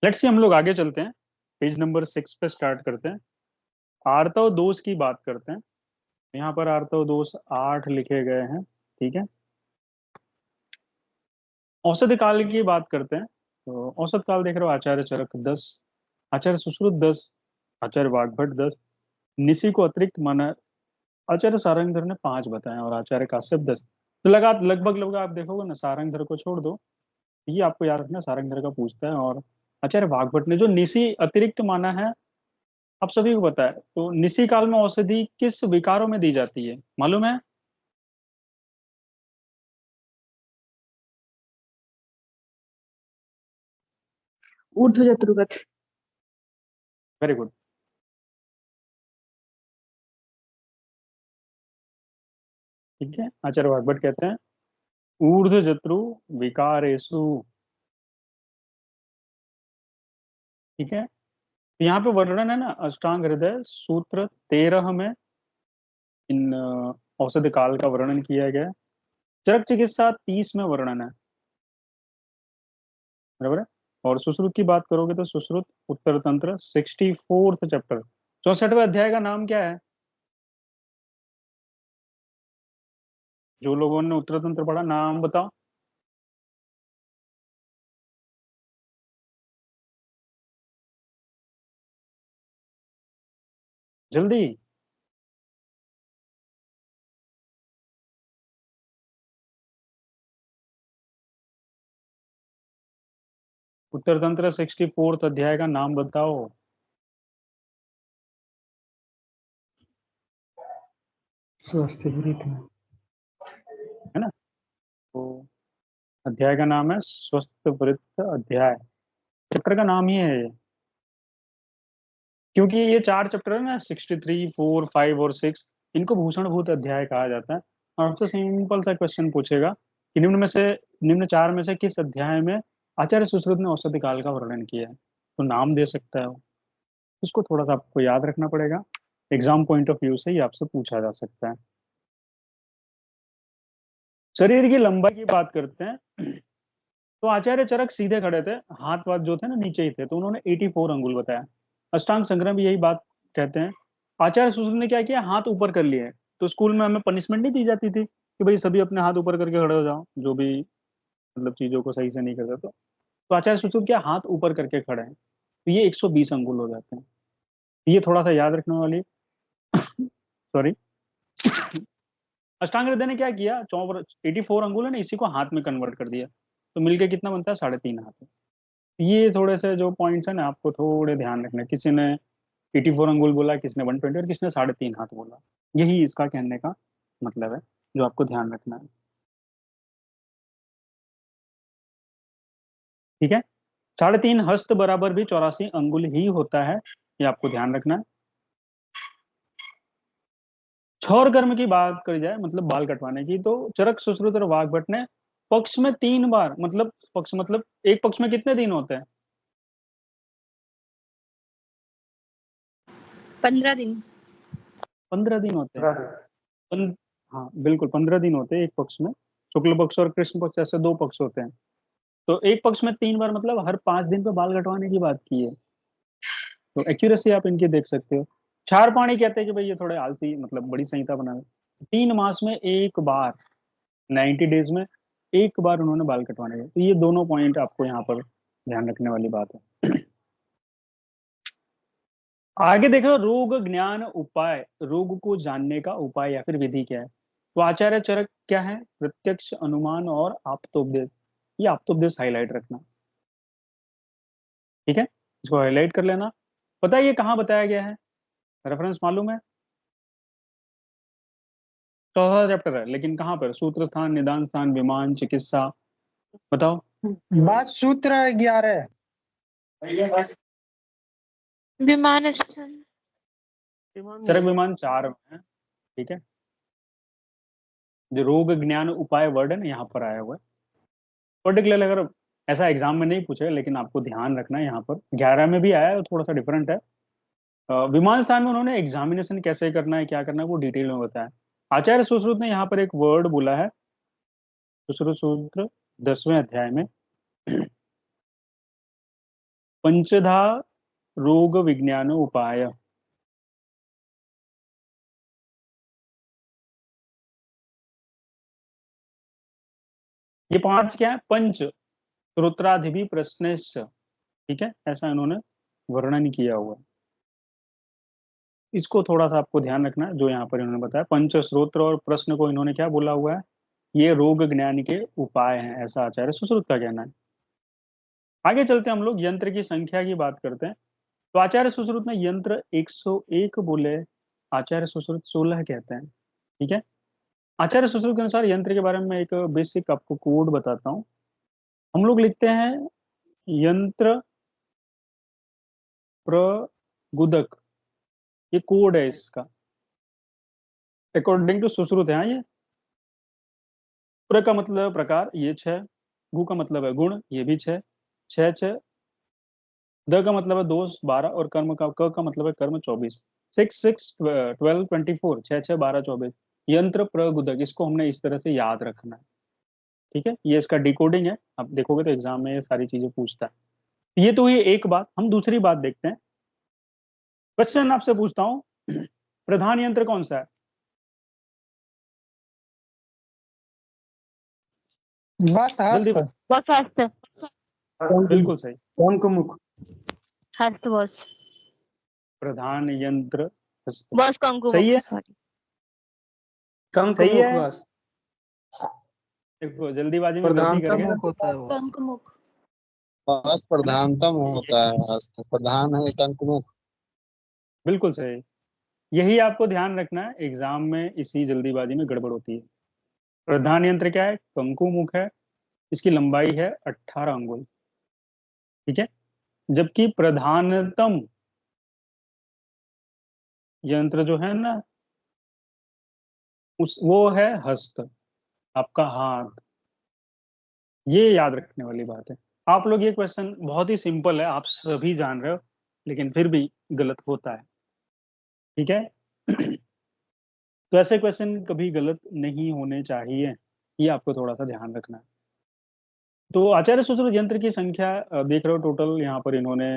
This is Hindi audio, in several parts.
लेट्स सी हम लोग आगे चलते हैं। पेज नंबर 6 पे स्टार्ट करते हैं। आर्तव दोष की बात करते हैं। यहाँ पर आर्तव दोष 8 लिखे गए हैं। ठीक है। औसत काल की बात करते हैं। तो औसत काल देख रहे हो, आचार्य चरक 10, आचार्य सुश्रुत 10, आचार्य वाग्भट 10, निसी को अतिरिक्त माना आचार्य सारंगधर ने 5 बताए और आचार्य काश्यप 10। तो लगभग लगभग आप देखोगे ना, सारंगधर को छोड़ दो, ये आपको याद रखना सारंगधर का पूछता है। और आचार्य वाग्भट ने जो निसी अतिरिक्त माना है, आप सभी को पता है। तो निसी काल में औषधि किस विकारों में दी जाती है, मालूम है? ऊर्ध्व जत्रुगत। Very good. ठीक है, आचार्य वाग्भट कहते हैं ऊर्ध्व जत्रु विकारेषु। ठीक है। तो यहाँ पे वर्णन है ना, अष्टांग हृदय सूत्र 13 में इन औषध काल का वर्णन किया गया है। चरक चिकित्सा 30 में वर्णन है, बराबर है। और सुश्रुत की बात करोगे तो सुश्रुत उत्तर तंत्र 64th चैप्टर, 64वें अध्याय का नाम क्या है? जो लोगों ने उत्तर तंत्र पढ़ा, नाम बताओ। जल्दी। उत्तर तंत्र 64th अध्याय का नाम बताओ। स्वस्थ वृत्त। है ना? तो अध्याय का नाम है स्वस्थ वृत्त अध्याय। चैप्टर का नाम ही है ये। क्योंकि ये 4 चैप्टर है ना, 63, 4, 5 और 6, इनको भूषणभूत अध्याय कहा जाता है। और आपसे सिंपल सा क्वेश्चन पूछेगा कि निम्न 4 में से किस अध्याय में आचार्य सुश्रुत ने औषधि काल का वर्णन किया है? तो नाम दे सकता है वो। इसको थोड़ा सा आपको याद रखना पड़ेगा। एग्जाम पॉइंट ऑफ व्यू से ही आपसे पूछा जा सकता है। शरीर की लंबाई की बात करते हैं। तो आचार्य चरक सीधे खड़े थे, हाथ वाथ जो थे ना नीचे ही थे, तो उन्होंने 84 अंगुल बताया। अष्टांग संग्रह भी यही बात कहते हैं। आचार्य सुश्रुत ने क्या किया, हाथ ऊपर कर लिए। तो स्कूल में हमें पनिशमेंट नहीं दी जाती थी कि भाई सभी अपने हाथ ऊपर करके खड़े हो जाओ, जो भी मतलब चीजों को सही से नहीं करते। तो आचार्य सुश्रुत क्या हाथ ऊपर करके खड़े हैं, तो ये 120 अंगुल हो जाते हैं। ये थोड़ा सा याद रखने वाली। सॉरी। अष्टांग हृदय ने क्या किया, 84 अंगुल है ना, इसी को हाथ में कन्वर्ट कर दिया। तो मिलके कितना बनता है, 3.5 हाथ। ये थोड़े से जो पॉइंट्स है ना, आपको थोड़े ध्यान रखना है। किसी ने 84 अंगुल बोला, किसने 120 और किसने 3.5 हाथ बोला। यही इसका कहने का मतलब है, जो आपको ध्यान रखना है। ठीक है। 3.5 हस्त बराबर भी 84 अंगुल ही होता है, ये आपको ध्यान रखना है। क्षौर कर्म की बात करी जाए, मतलब बाल कटवाने की, तो चरक सुश्रुत और वाग्भट ने पक्ष में 3 बार, मतलब पक्ष मतलब एक पक्ष में कितने दिन होते हैं? 15 दिन। 15 दिन होते हैं। पन, हाँ बिल्कुल 15 दिन होते हैं एक पक्ष में। शुक्ल पक्ष और कृष्ण पक्ष ऐसे 2 पक्ष होते हैं। तो एक पक्ष में 3 बार, मतलब हर 5 दिन पे बाल कटवाने की बात की है। तो एक्यूरेसी आप इनकी देख सकते हो। चार पाणी कहते हैं कि भाई ये थोड़े आलसी, मतलब बड़ी संहिता बना है। 3 मास में एक बार, 90 डेज में एक बार उन्होंने बाल कटवाने के। तो ये दोनों पॉइंट आपको यहाँ पर ध्यान रखने वाली बात है। आगे देखो, रोग ज्ञान उपाय, रोग को जानने का उपाय या फिर विधि क्या है? तो आचार्य चरक क्या है, प्रत्यक्ष अनुमान और आप्तोपदेश। ये आप्तोपदेश हाईलाइट रखना। ठीक है, इसको हाईलाइट कर लेना। पता है ये कहाँ बताया गया है, रेफरेंस मालूम है? 14 चैप्टर है, लेकिन कहाँ पर? सूत्र स्थान, निदान स्थान, विमान, चिकित्सा, बताओ। बात सूत्र 11। विमान स्थल। चरक विमान 4 में है। ठीक है। जो रोग ज्ञान उपाय वर्ड है ना, यहाँ पर आया हुआ है पर्टिकुलर। अगर ऐसा एग्जाम में नहीं पूछे, लेकिन आपको ध्यान रखना है, यहाँ पर 11 में भी आया है, थोड़ा सा डिफरेंट है। विमान स्थान में उन्होंने एग्जामिनेशन कैसे करना है, क्या करना है, वो डिटेल में बताया। आचार्य सुश्रुत ने यहाँ पर एक वर्ड बोला है, सुश्रुत सूत्र 10वें अध्याय में। पंचधा रोग विज्ञान उपाय। ये 5 क्या है? पंच श्रोत्राधिपि प्रश्नेश्च, ठीक है, ऐसा इन्होंने वर्णन किया हुआ है। इसको थोड़ा सा आपको ध्यान रखना है, जो यहाँ पर इन्होंने बताया पंच श्रोत्र और प्रश्न को इन्होंने क्या बोला हुआ है, ये रोग ज्ञान के उपाय हैं, ऐसा आचार्य सुश्रुत का कहना है। आगे चलते हम लोग यंत्र की संख्या की बात करते हैं। तो आचार्य सुश्रुत ने यंत्र 101 बोले, आचार्य सुश्रुत 16 कहते हैं, ठीक है। आचार्य सुश्रुत के अनुसार यंत्र के बारे में एक बेसिक आपको कोड बताता हूँ। हम लोग लिखते हैं यंत्र प्रगुदक, ये कोड है इसका, अकॉर्डिंग टू सुश्रुत है। हाँ, ये प्र का मतलब है प्रकार, ये 6, गु का मतलब है गुण, ये भी 6, 6 6, द का मतलब है दोष 12, और कर्म का क का मतलब है कर्म 24, 6 6 12 24, 6 6 12 24, यंत्र प्रगुदक, इसको हमने इस तरह से याद रखना है, ठीक है। ये इसका डिकोडिंग है, आप देखोगे तो एग्जाम में ये सारी चीजें पूछता है। ये तो ये एक बात। हम दूसरी बात देखते हैं। क्वेश्चन आपसे पूछता हूँ, प्रधान यंत्र कौन सा है? बस जल्दी हस्त। बस हस्त। बिल्कुल सही, अंकमुख। हस्त बस। प्रधान यंत्र हस्त। बस कंकु सही है, सॉरी। सही कंकमुख है। बस। देखो जल्दीबाजी में गलती प्रधानता करेंगे ना, मुख होता है बस। कंकमुख। बस है ना, प्रधानतम ये होता है, हस्त प्रधान है कंकमुख। बिल्कुल सही। यही आपको ध्यान रखना है, एग्जाम में इसी जल्दीबाजी में गड़बड़ होती है। प्रधान यंत्र क्या है? कंकु मुख है, इसकी लंबाई है 18 अंगुल, ठीक है। जबकि प्रधानतम यंत्र जो है ना, उस वो है हस्त, आपका हाथ। ये याद रखने वाली बात है। आप लोग, ये क्वेश्चन बहुत ही सिंपल है, आप सभी जान रहे हो, लेकिन फिर भी गलत होता है, ठीक है। तो ऐसे क्वेश्चन कभी गलत नहीं होने चाहिए, ये आपको थोड़ा सा ध्यान रखना है। तो आचार्य सूत्र यंत्र की संख्या देख रहे हो, टोटल यहाँ पर इन्होंने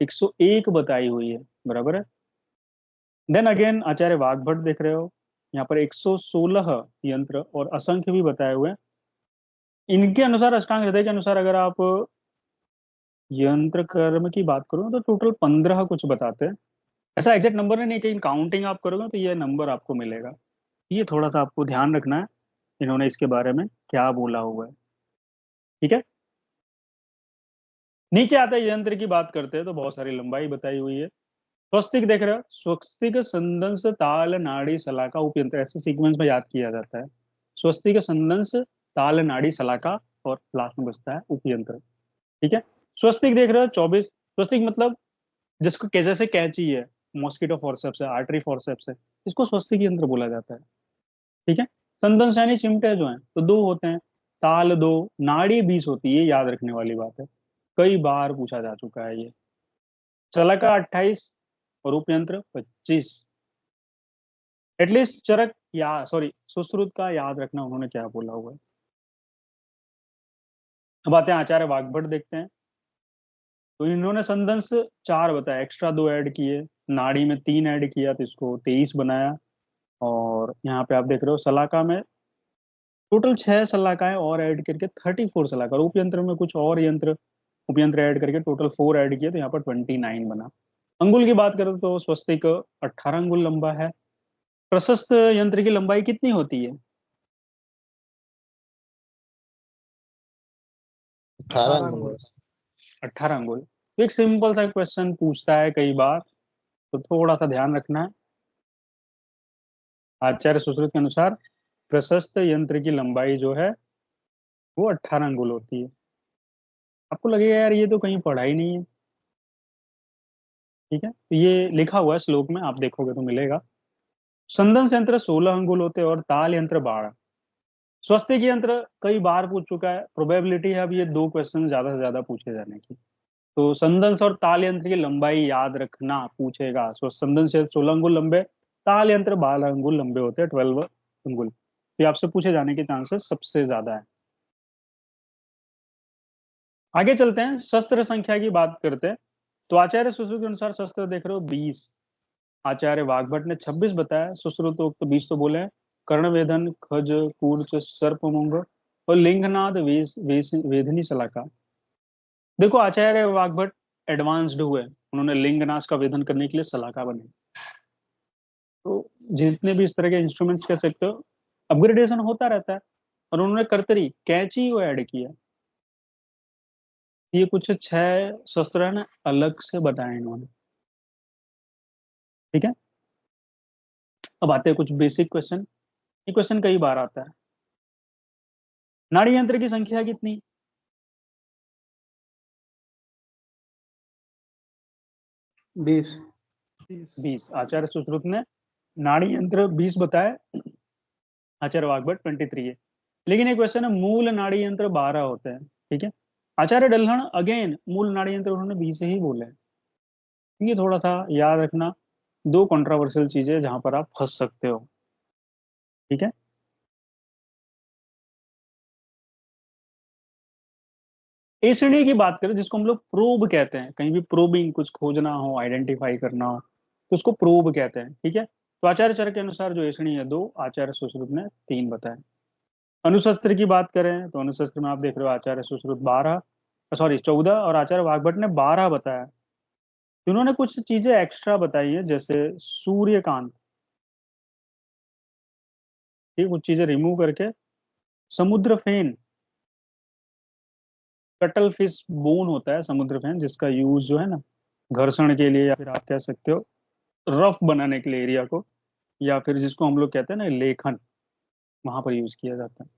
101 बताई हुई है, बराबर है। देन अगेन आचार्य वाग्भट देख रहे हो, यहाँ पर 116 यंत्र और असंख्य भी बताए हुए हैं। इनके अनुसार, अष्टांग हृदय के अनुसार, अगर आप यंत्र कर्म की बात करो तो टोटल 15 कुछ बताते हैं। ऐसा एग्जैक्ट नंबर नहीं, कहीं काउंटिंग आप करोगे तो ये नंबर आपको मिलेगा। ये थोड़ा सा आपको ध्यान रखना है, इन्होंने इसके बारे में क्या बोला हुआ है, ठीक है। नीचे आते हैं यंत्र की बात करते हैं, तो बहुत सारी लंबाई बताई हुई है। स्वस्तिक देख रहे हो, स्वस्तिक संदंश ताल नाड़ी सलाका उपयंत्र, ऐसे सीक्वेंस में याद किया जाता है। स्वस्तिक संदंश ताल नाड़ी सलाका, और लास्ट में बचता है उपयंत्र, ठीक है। स्वस्तिक देख रहे हो 24, स्वस्तिक मतलब जिसको जैसे कैंची है, मॉस्किटो फॉरसेप्स है, आर्टरी फॉरसेप्स है, इसको स्वस्तिक यंत्र बोला जाता है, ठीक है। संदंश यानी चिमटे जो हैं, तो दो होते हैं, ताल 2, नाड़ी 20 होती है, ये याद रखने वाली बात है, कई बार पूछा जा चुका है ये। सलाका 28 और उपयंत्र 25। एटलीस्ट चरक या सॉरी सुश्रुत का याद रखना, उन्होंने क्या बोला हुआ है। अब आते हैं आचार्य वाग्भट, देखते हैं। तो इन्होंने संदंश 4 बताया, एक्स्ट्रा 2 ऐड किए, नाड़ी में 3 ऐड किया, तो इसको 23 बनाया। और यहाँ पे आप देख रहे हो सलाका में टोटल 6 सलाकाएं और ऐड करके 34 सलाका, और उपयंत्र में कुछ और यंत्र उपयंत्र ऐड करके टोटल 4 ऐड किए, तो यहाँ पर 29 बना। अंगुल की बात करें तो स्वस्तिक 18 अंगुल लंबा है। प्रशस्त यंत्र की लंबाई कितनी होती है? 18 अंगुल। 18 अंगुल। तो एक सिंपल सा क्वेश्चन पूछता है कई बार, तो थोड़ा सा ध्यान रखना है। आचार्य सुश्रुत के अनुसार प्रशस्त यंत्र की लंबाई जो है वो 18 अंगुल होती है। आपको लगेगा यार ये तो कहीं पढ़ा ही नहीं है, ठीक है, तो ये लिखा हुआ है श्लोक में, आप देखोगे तो मिलेगा। संदंश यंत्र 16 अंगुल होते हैं और ताल यंत्र 12। स्वस्तिक यंत्र कई बार पूछ चुका है, प्रोबेबिलिटी है अब ये 2 क्वेश्चन ज्यादा से ज्यादा पूछे जाने की। तो संदंश और ताल यंत्र की लंबाई याद रखना, पूछेगा। सो संदंश यंत्र 16 अंगुल लंबे, ताल यंत्र 12 अंगुल लंबे होते हैं, 12 अंगुल। तो ये आपसे पूछे जाने के चांसेस सबसे ज्यादा है। आगे चलते हैं, शस्त्र संख्या की बात करते हैं। तो आचार्य सुश्रुत के अनुसार शस्त्र देख रहे हो 20, आचार्य वाग्भट ने 26 बताया। सुश्रुतोक्त तो 20 तो बोले हैं। कर्णवेधन, खज, कूर्च, सर्पमुंग और लिंगनाद, वेधनी शलाका। देखो आचार्य वाग्भट एडवांस्ड हुए, उन्होंने लिंगनाश का वेधन करने के लिए शलाका बने। तो जितने भी इस तरह के इंस्ट्रूमेंट्स कह सकते हो, अपग्रेडेशन होता रहता है। और उन्होंने कर्तरी, कैंची को ऐड किया। ये कुछ 6 शस्त्र है ना, अलग से बताए इन्होंने। ठीक है, अब आते हैं कुछ बेसिक क्वेश्चन। ये क्वेश्चन कई बार आता है। नाड़ी यंत्र की संख्या कितनी? 20। 20। आचार्य सुश्रुत ने नाड़ी यंत्र 20 बताया, आचार्य वाग्भट 23 है। लेकिन एक क्वेश्चन है, मूल नाड़ी यंत्र 12 होते हैं। ठीक है, आचार्य डल्हण अगेन मूल नाड़ी यंत्र उन्होंने 20 ही बोले हैं। ये थोड़ा सा याद रखना, दो कंट्रोवर्शियल चीजें जहां पर आप फंस सकते हो। ठीक है, ए श्रेणी की बात करें जिसको हम लोग प्रोब कहते हैं, कहीं भी प्रोबिंग कुछ खोजना हो, आइडेंटिफाई करना हो, तो उसको प्रोब कहते हैं। ठीक है, तो आचार्य चरक के अनुसार जो ए श्रेणी है 2, आचार्य सुश्रुत ने 3 बताया। अणुशस्त्र की बात करें तो अणुशस्त्र में आप देख रहे हो आचार्य सुश्रुत 12, सॉरी 14, और आचार्य वाग्भट ने 12 बताया। इन्होंने कुछ चीजें एक्स्ट्रा बताई है, जैसे सूर्यकांत, ठीक, कुछ चीजें रिमूव करके समुद्र फेन, कटल फिश बोन होता है समुद्र फेन, जिसका यूज जो है ना घर्षण के लिए, या फिर आप कह सकते हो रफ बनाने के लिए एरिया को, या फिर जिसको हम लोग कहते हैं ना लेखन, वहां पर यूज किया जाता है।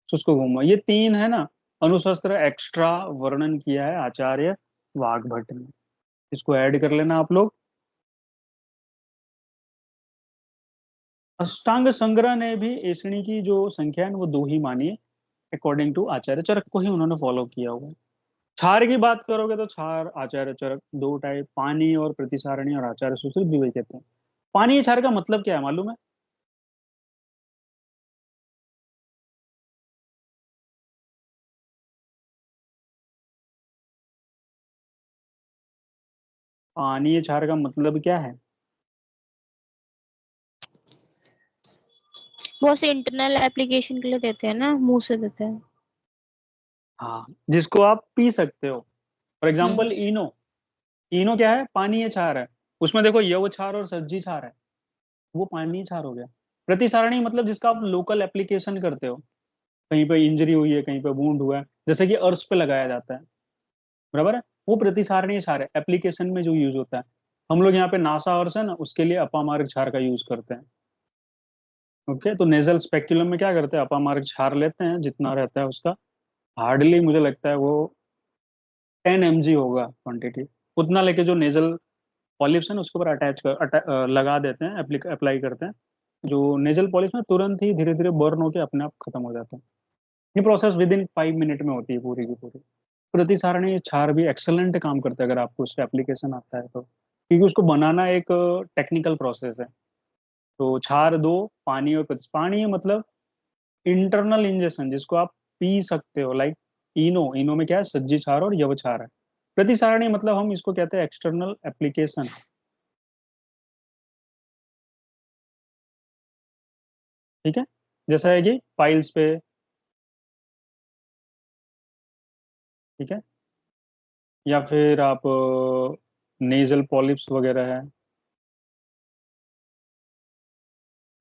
तो उसको घूमो, ये 3 है ना अणुशस्त्र एक्स्ट्रा वर्णन किया है आचार्य वाग्भट ने, इसको ऐड कर लेना आप लोग। अष्टांग संग्रह ने भी एषणी की जो संख्या है ना, वो 2 ही मानी है, अकॉर्डिंग टू आचार्य चरक को ही उन्होंने फॉलो किया हुआ है। क्षार की बात करोगे तो क्षार आचार्य चरक 2 टाइप, पानी और प्रतिसारणी, और आचार्य सुश्रुत भी वही कहते हैं। पानी क्षार का मतलब क्या है मालूम है? पानी क्षार का मतलब क्या है? वो से इंटरनल एप्लीकेशन के लिए देते हैं ना, मुंह से देते हैं। हाँ, जिसको आप पी सकते हो। For hmm. एग्जाम्पल इनो, इनो क्या है? पानीय क्षार है। उसमें देखो यव क्षार और सज्जी क्षार है, वो पानीय क्षार हो गया। प्रतिसारणी मतलब जिसका आप लोकल एप्लीकेशन करते हो, कहीं पे इंजरी हुई है, कहीं पे वुंड हुआ है, जैसे कि अर्श पे लगाया जाता है, बराबर है, वो प्रतिसारणीय क्षार है, एप्लीकेशन में जो यूज होता है। हम लोग यहाँ पे नासा अर्श है ना, उसके लिए अपामार्ग क्षार का यूज करते हैं। ओके, तो नेजल स्पेक्युलम में क्या करते हैं, अपामार्ग क्षार लेते हैं, जितना रहता है उसका हार्डली मुझे लगता है वो 10 mg होगा क्वांटिटी, उतना लेके जो नेजल पॉलिप्स है ना उसके ऊपर लगा देते हैं, अप्लाई करते हैं। जो नेजल पॉलिप्स में तुरंत ही धीरे धीरे बर्न होकर अपने आप खत्म हो जाता है। ये प्रोसेस विद इन 5 मिनट में होती है पूरी की पूरी। प्रतिसारणी क्षार भी एक्सेलेंट काम करता है अगर आपको उसका एप्लीकेशन आता है तो, क्योंकि उसको बनाना एक टेक्निकल प्रोसेस है। तो क्षार 2, पानी और पानी मतलब इंटरनल इंजेक्शन, जिसको आप पी सकते हो, लाइक इनो, इनो में क्या है, सज्जी क्षार और यव क्षार है। प्रतिसारणी मतलब हम इसको कहते हैं एक्सटर्नल एप्लीकेशन। ठीक है, जैसा है कि फाइल्स पे, ठीक है, या फिर आप नेजल पॉलिप्स वगैरह है,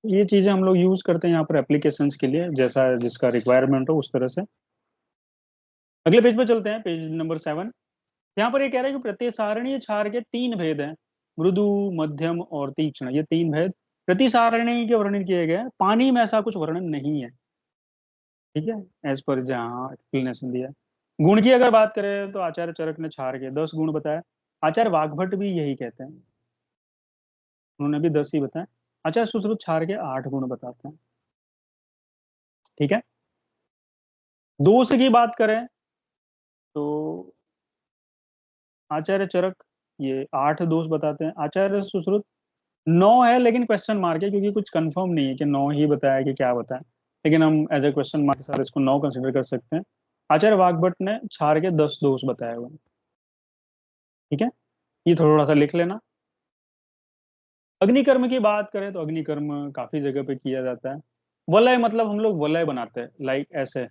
ये चीजें हम लोग यूज करते हैं यहाँ पर एप्लीकेशंस के लिए, जैसा जिसका रिक्वायरमेंट हो उस तरह से। अगले पेज पे चलते हैं, पेज नंबर 7। यहाँ पर ये कह रहा है कि प्रतिसारणीय क्षार के 3 भेद हैं, मृदु, मध्यम और तीक्ष्ण, ये 3 भेद प्रतिसारणी के वर्णन किए गए हैं। पानी में ऐसा कुछ वर्णन नहीं है। ठीक है, एज पर जहाँ एक्सप्लेनेशन दिया है। गुण की अगर बात करें तो आचार्य चरक ने क्षार के 10 गुण बताए, आचार्य वाग्भट भी यही कहते हैं, उन्होंने भी 10 ही बताए। आचार्य सुश्रुत क्षार के 8 गुण बताते हैं। ठीक है, दोष की बात करें तो आचार्य चरक ये 8 दोष बताते हैं, आचार्य सुश्रुत 9 है, लेकिन क्वेश्चन मार्क है, क्योंकि कुछ कंफर्म नहीं है कि 9 ही बताया कि क्या बताया, लेकिन हम एज ए क्वेश्चन मार्क के साथ इसको 9 कंसिडर कर सकते हैं। आचार्य वाग्भट ने क्षार के 10 दोष बताए हुए हैं। ठीक है, ये थोड़ा सा लिख लेना। अग्निकर्म की बात करें तो अग्निकर्म काफी जगह पे किया जाता है। वलय मतलब हम लोग वलय बनाते हैं, लाइक ऐसे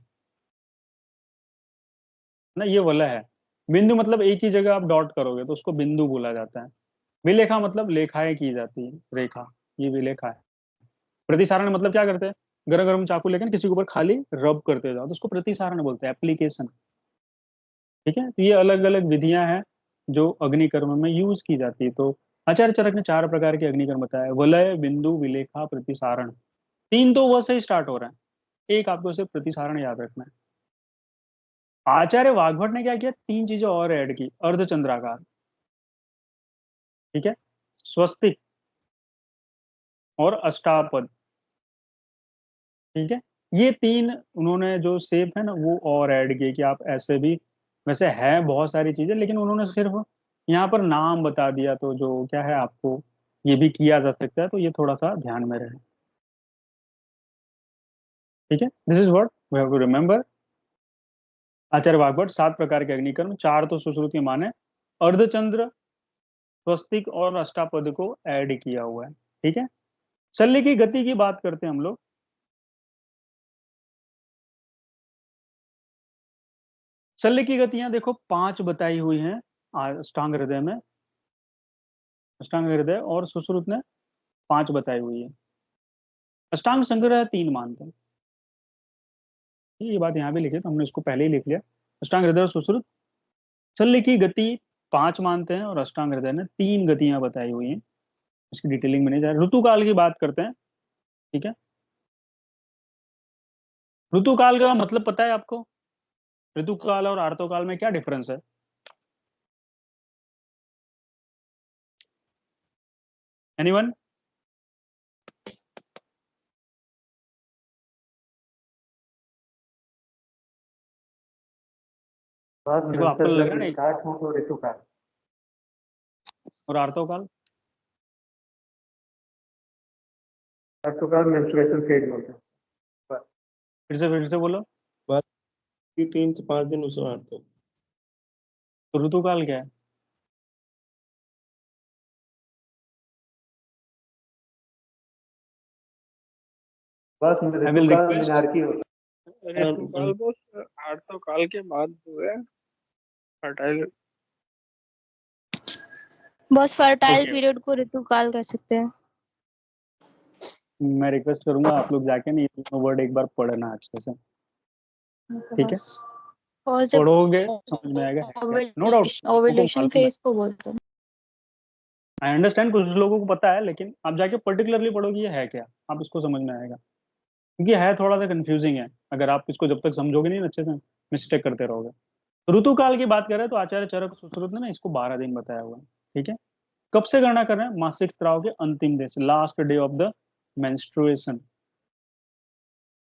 ना, ये वलय है। बिंदु मतलब एक ही जगह आप डॉट करोगे तो उसको बिंदु बोला जाता है। विलेखा मतलब लेखाएं की जाती है, रेखा, ये विलेखा है। प्रतिसारण मतलब क्या करते हैं, गरम गरम चाकू लेकर किसी के ऊपर खाली रब करते जाओ तो उसको प्रतिसारण बोलते हैं, एप्लीकेशन। ठीक है, तो ये अलग अलग विधियां हैं जो अग्निकर्म में यूज की जाती है। तो आचार्य चरक ने 4 प्रकार के अग्निकर्म बताया, वलय, बिंदु, विलेखा, प्रतिसारण। 3 तो व से ही स्टार्ट हो रहा है, एक आपको सिर्फ प्रतिसारण याद रखना है। आचार्य वाग्भट ने क्या किया, 3 चीजें और ऐड की, अर्धचंद्राकार, ठीक है, स्वस्तिक और अष्टापद। ठीक है, ये 3 उन्होंने जो शेप है ना वो और ऐड किए कि आप ऐसे भी, वैसे है बहुत सारी चीजें लेकिन उन्होंने सिर्फ यहाँ पर नाम बता दिया, तो जो क्या है आपको ये भी किया जा सकता है, तो ये थोड़ा सा ध्यान में रहे। ठीक है, this is what we have to remember. Acharya Vagbhata 7 प्रकार के अग्निकर्म, 4 तो सुश्रुत के माने, अर्धचंद्र, स्वस्तिक और अष्टापद को ऐड किया हुआ है। ठीक है, शल्य की गति की बात करते हैं हम लोग। शल्य की गतियां देखो 5 बताई हुई हैं अष्टांग हृदय में, अष्टांग हृदय और सुश्रुत ने 5 बताई हुई है। अष्टांग संग्रह 3 मानते हैं, ये बात यहाँ भी लिखी है, तो हमने इसको पहले ही लिख लिया। अष्टांग हृदय और सुश्रुत शल्य की गति 5 मानते हैं और अष्टांग हृदय ने 3 गतियां बताई हुई हैं। इसकी डिटेलिंग में नहीं जा रहा। ऋतुकाल की बात करते हैं। ठीक है, ऋतुकाल का मतलब पता है आपको, ऋतुकाल और आर्तोकाल में क्या डिफरेंस है? एनीवन? देखो आपको लग रहा है ना, स्टार्ट हो तो ऋतुकाल, और आर्तोकाल? ऋतुकाल मेंस्ट्रुएशन फेज बोलते हैं। फिर से बोलो। बात की 3 से 5 दिन उसमें आते हैं। तो ऋतुकाल क्या है? बस आई विल ऋतुकाल रिक्वेस्ट, मीनार्की होता ऋतुकाल बस आर्तकाल के बाद जो है fertile. Boss fertile okay, period को ऋतुकाल कह सकते हैं। मैं रिक्वेस्ट करूंगा आप लोग जाके ना ये दोनों वर्ड एक बार पढ़ना अच्छे से। ठीक है, और जब पढ़ोगे समझ में आएगा है क्या, नो डाउट लोगों को ओवुलेशन मालूम है। फेज को बोलते हैं। आई अंडरस्टैंड, कुछ लोगों को पता है, लेकिन आप जाके पर्टिकुलरली पढ़ोगे ये है क्या, आप इसको समझ में आएगा, क्योंकि है थोड़ा सा कंफ्यूजिंग है। अगर आप इसको जब तक समझोगे नहीं ना अच्छे से, मिस्टेक करते रहोगे। तो ऋतुकाल की बात करें तो आचार्य चरक सुश्रुत ने ना इसको 12 दिन बताया हुआ है। ठीक है, कब से गणना कर रहे हैं, मासिक स्राव के अंतिम दिन से, last day of the menstruation.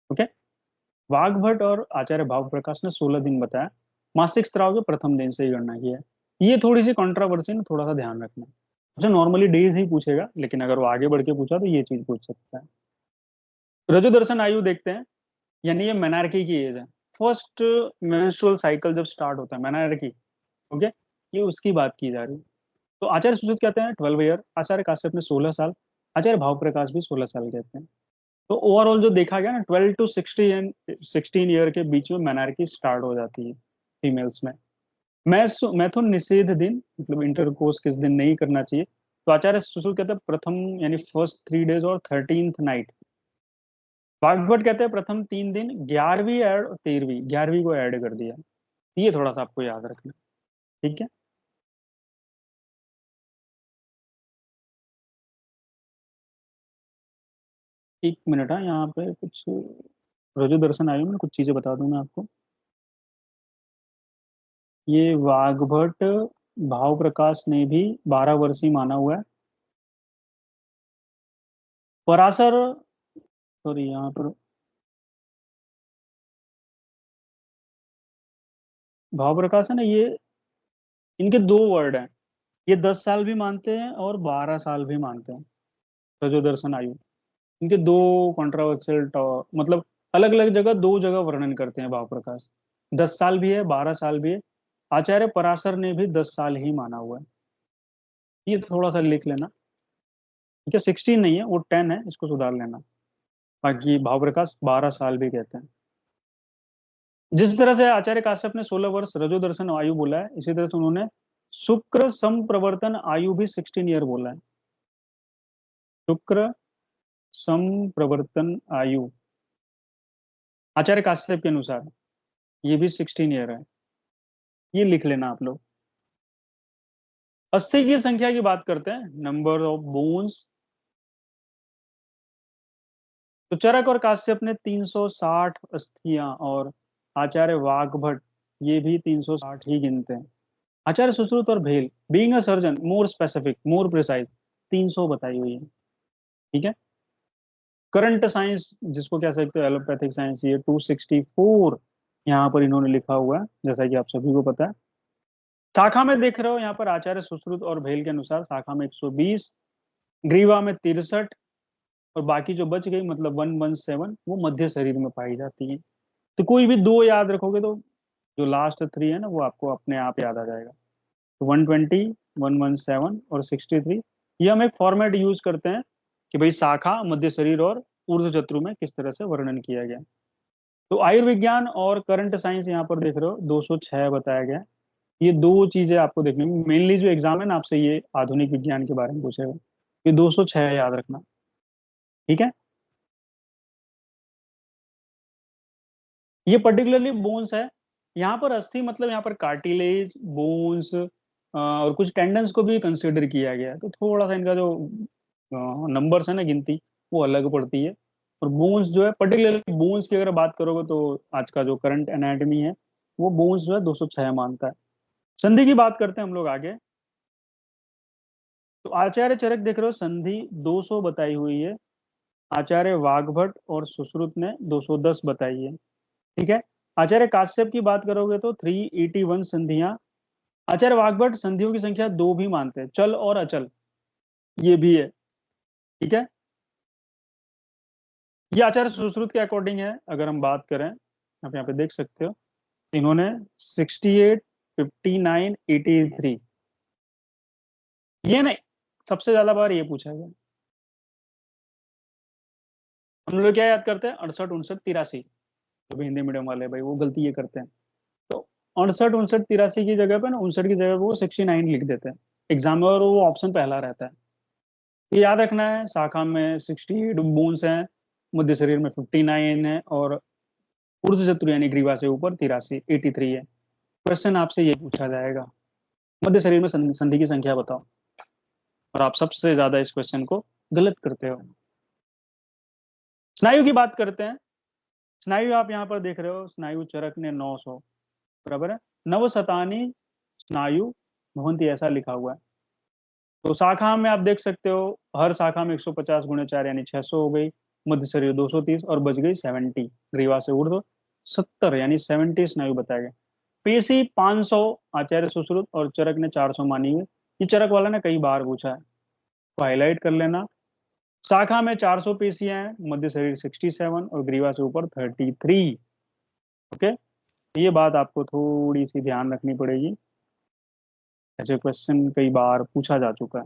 Okay, Vagbhata और आचार्य भाव प्रकाश ने 16 दिन बताया, मासिक स्राव के प्रथम दिन से ही गणना की है। ये थोड़ी सी कंट्रोवर्सी ना, थोड़ा सा ध्यान रखना। उसे नॉर्मली डेज ही पूछेगा, लेकिन अगर वो आगे बढ़ के पूछा तो ये चीज पूछ सकता है। रजो दर्शन आयु देखते हैं, यानी ये मेनार्की की एज है। फर्स्ट मेंस्ट्रुअल साइकिल जब स्टार्ट होता है, मेनार्की, ओके, ये उसकी बात की जा रही है। तो आचार्य सुश्रुत कहते हैं 12 ईयर, आचार्य काश्यप ने 16 साल, आचार्य भाव प्रकाश भी 16 साल कहते हैं। तो ओवरऑल जो देखा गया ना, 12 to 16 ईयर के बीच में मेनार्की स्टार्ट हो जाती है फीमेल्स में। मैथुन निषेध दिन मतलब इंटरकोर्स किस दिन नहीं करना चाहिए, तो आचार्य सुश्रुत कहते हैं प्रथम यानी फर्स्ट 3 डेज और 13th नाइट। वाग्भट कहते हैं प्रथम 3 दिन, 11वीं ऐड और 13वीं, 11वीं को ऐड कर दिया। ये थोड़ा सा आपको याद रखना। ठीक है, एक मिनट, है यहाँ पे कुछ रजो दर्शन आयु में कुछ चीजें बता दूं मैं आपको। ये वाग्भट भाव प्रकाश ने भी 12 वर्ष ही माना हुआ है। पराशर, सॉरी यहाँ पर भाव प्रकाश है ना, ये इनके 2 वर्ड हैं, ये 10 साल भी मानते हैं और 12 साल भी मानते हैं। रजो दर्शन आयु, इनके 2 कंट्रोवर्शियल मतलब अलग अलग जगह 2 जगह वर्णन करते हैं भाव प्रकाश। 10 साल भी है, 12 साल भी है। आचार्य पराशर ने भी 10 साल ही माना हुआ है। ये थोड़ा सा लिख लेना, ठीक है। 16 नहीं है, वो 10 है, इसको सुधार लेना। बाकी भाव प्रकाश 12 साल भी कहते हैं। जिस तरह से आचार्य काश्यप ने 16 वर्ष रजो दर्शन आयु बोला है, इसी तरह से उन्होंने शुक्र संप्रवर्तन आयु भी 16 ईयर बोला है। शुक्र संप्रवर्तन आयु आचार्य काश्यप के अनुसार ये भी 16 ईयर है। ये लिख लेना आप लोग। अस्थि की संख्या की बात करते हैं, नंबर ऑफ बोन्स। तो चरक और काश्यप ने 360 अस्थियां, और आचार्य वाग्भट ये भी 360 ही गिनते हैं। आचार्य सुश्रुत और भेल being a surgeon more specific more precise 300 बताई हुई है, ठीक है। करंट साइंस जिसको कह सकते हो एलोपैथिक साइंस, ये 264 यहाँ पर इन्होंने लिखा हुआ है, जैसा कि आप सभी को पता है। शाखा में देख रहे हो यहाँ पर आचार्य सुश्रुत और भेल के अनुसार शाखा में 120, ग्रीवा में 63, और बाकी जो बच गई मतलब 117 वो मध्य शरीर में पाई जाती है। तो कोई भी दो याद रखोगे तो जो लास्ट 3 है ना वो आपको अपने आप याद आ जाएगा। तो 120, 117 और 63, ये हम एक फॉर्मेट यूज करते हैं कि भाई शाखा, मध्य शरीर और ऊर्ध्व चतुर में किस तरह से वर्णन किया गया। तो आयुर्विज्ञान और करंट साइंस यहाँ पर देख रहे हो 206 बताया गया। ये दो चीजें आपको देखनी, मेनली जो एग्जाम है ना आपसे ये आधुनिक विज्ञान के बारे में पूछेगा, ये 206 याद रखना, ठीक है। ये पर्टिकुलरली बोन्स है। यहाँ पर अस्थि मतलब यहाँ पर कार्टिलेज, बोन्स और कुछ टेंडन्स को भी कंसिडर किया गया है। तो थोड़ा सा इनका जो नंबर्स है ना गिनती वो अलग पड़ती है। और बोन्स जो है पर्टिकुलरली बोन्स की अगर बात करोगे तो आज का जो करंट एनाटमी है वो बोन्स जो है 206 मानता है। संधि की बात करते हैं हम लोग आगे। तो आचार्य चरक देख रहे हो संधि 200 बताई हुई है। आचार्य वाग्भट और सुश्रुत ने 210 बताई है, ठीक है। आचार्य काश्यप की बात करोगे तो 381 संधियां। आचार्य वाग्भट संधियों की संख्या 2 भी मानते हैं, चल और अचल ये भी है, ठीक है। ये आचार्य सुश्रुत के अकॉर्डिंग है। अगर हम बात करें आप यहाँ पे देख सकते हो इन्होंने 68, 59, 83 ये नहीं, सबसे ज्यादा बार ये पूछा गया। हम लोग क्या याद करते हैं 68, 69, 83, जो भी हिंदी मीडियम वाले भाई वो गलती ये करते हैं। तो 68, 69, 83 की जगह पे ना 59 की जगह पे वो 69 लिख देते हैं एग्जाम में, और वो ऑप्शन पहला रहता है। तो याद रखना है शाखा में 68 बोन्स हैं, मध्य शरीर में 59 है, और ऊर्ध्व चतुर यानी ग्रीवा से ऊपर 83 है। क्वेश्चन आपसे ये पूछा जाएगा मध्य शरीर में संधि की संख्या बताओ, और आप सबसे ज्यादा इस क्वेश्चन को गलत करते हो। स्नायु की बात करते हैं। स्नायु आप यहाँ पर देख रहे हो, स्नायु चरक ने 900 बराबर है। नवशतानी स्नायु भवंती ऐसा लिखा हुआ है। तो शाखा में आप देख सकते हो हर शाखा में 150 गुणे 4 यानी 600 हो गई, मध्य शरीर 230 और बच गई 70, ग्रीवा से ऊर्ध्व 70 यानी 70 स्नायु बताया गया। पेशी 500 आचार्य सुश्रुत और चरक ने 400 मानी है। ये चरक वाला ने कई बार पूछा है तो हाईलाइट कर लेना। शाखा में 400 पेशियां हैं, मध्य शरीर 67 और ग्रीवा से ऊपर 33। ओके, ये बात आपको थोड़ी सी ध्यान रखनी पड़ेगी, ऐसे क्वेश्चन कई बार पूछा जा चुका है,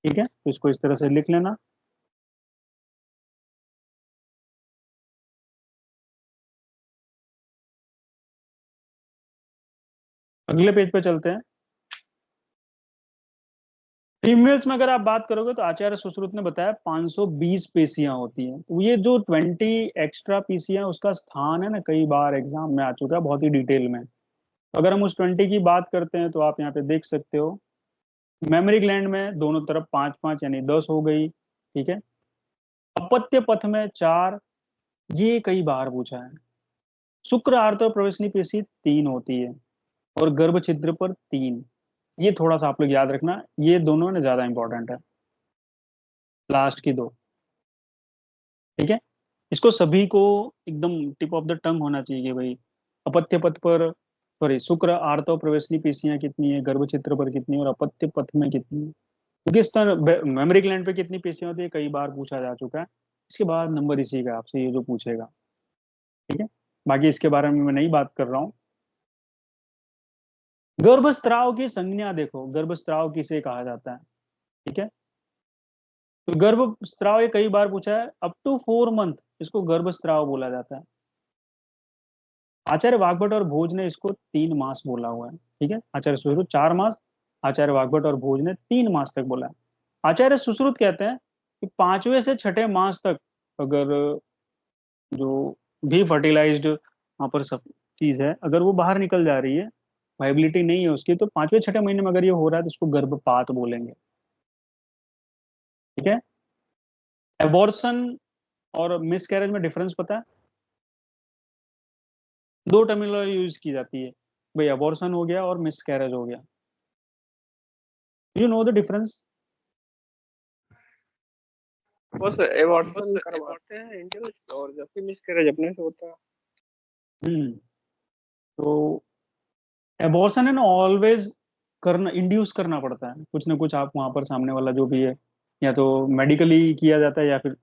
ठीक है। तो इसको इस तरह से लिख लेना। अगले पेज पे चलते हैं। फीमेल्स में अगर आप बात करोगे तो आचार्य सुश्रुत ने बताया 520 पेशियां होती हैं। तो ये जो 20 एक्स्ट्रा पेशियां उसका स्थान है ना कई बार एग्जाम में आ चुका है बहुत ही डिटेल में। तो अगर हम उस 20 की बात करते हैं तो आप यहाँ पे देख सकते हो मेमोरी ग्लैंड में दोनों तरफ 5-5 यानी 10 हो गई, ठीक है। अपत्य पथ में 4, ये कई बार पूछा है। शुक्र आर्त प्रवेशनी पेशी 3 होती है, और गर्भ छिद्र पर 3, ये थोड़ा सा आप लोग याद रखना, ये दोनों ने ज्यादा इंपॉर्टेंट है, लास्ट की 2, ठीक है। इसको सभी को एकदम टिप ऑफ द टंग होना चाहिए कि भाई अपत्य पथ पर, सॉरी, शुक्र आर्तव प्रवेशनी पेशियां कितनी है, गर्भ छिद्र पर कितनी है, और अपत्य पथ में कितनी है, क्योंकि इस तरह मेमोरी ग्लैंड पे कितनी पेशियां होती है कई बार पूछा जा चुका है। इसके बाद नंबर इसी का आपसे ये जो पूछेगा, ठीक है। बाकी इसके बारे में मैं नहीं बात कर रहा हूँ। गर्भस्राव की संज्ञा देखो, गर्भस्राव किसे कहा जाता है, ठीक है। तो गर्भस्राव ये कई बार पूछा है, अप टू 4 मंथ इसको गर्भस्राव बोला जाता है। आचार्य वाग्भट और भोज ने इसको 3 मास बोला हुआ है, ठीक है। आचार्य सुश्रुत 4 मास, आचार्य वाग्भट और भोज ने 3 मास तक बोला है। आचार्य सुश्रुत कहते हैं कि 5वें से 6ठे मास तक अगर जो भी फर्टिलाइज्ड वहां पर सब चीज है अगर वो बाहर निकल जा रही है, वाइबिलिटी नहीं है उसकी, तो 5वें 6ठे महीने में अगर ये हो रहा है तो उसको गर्भपात बोलेंगे, ठीक है। एबॉर्शन और मिसकैरेज में डिफरेंस पता है? 2 टर्मिनोलॉजी यूज की जाती है भाई, एबॉर्शन हो गया और मिसकैरेज हो गया। You know the difference? बस एबॉर्शन करवाते हैं इंड्यूस, और जब फिर मिसकैरेज अपने से होता है। तो एबॉर्शन है ना, ऑलवेज करना, इंड्यूस करना पड़ता है कुछ ना कुछ, आप वहां पर सामने वाला जो भी है, या तो मेडिकली किया जाता है या फिर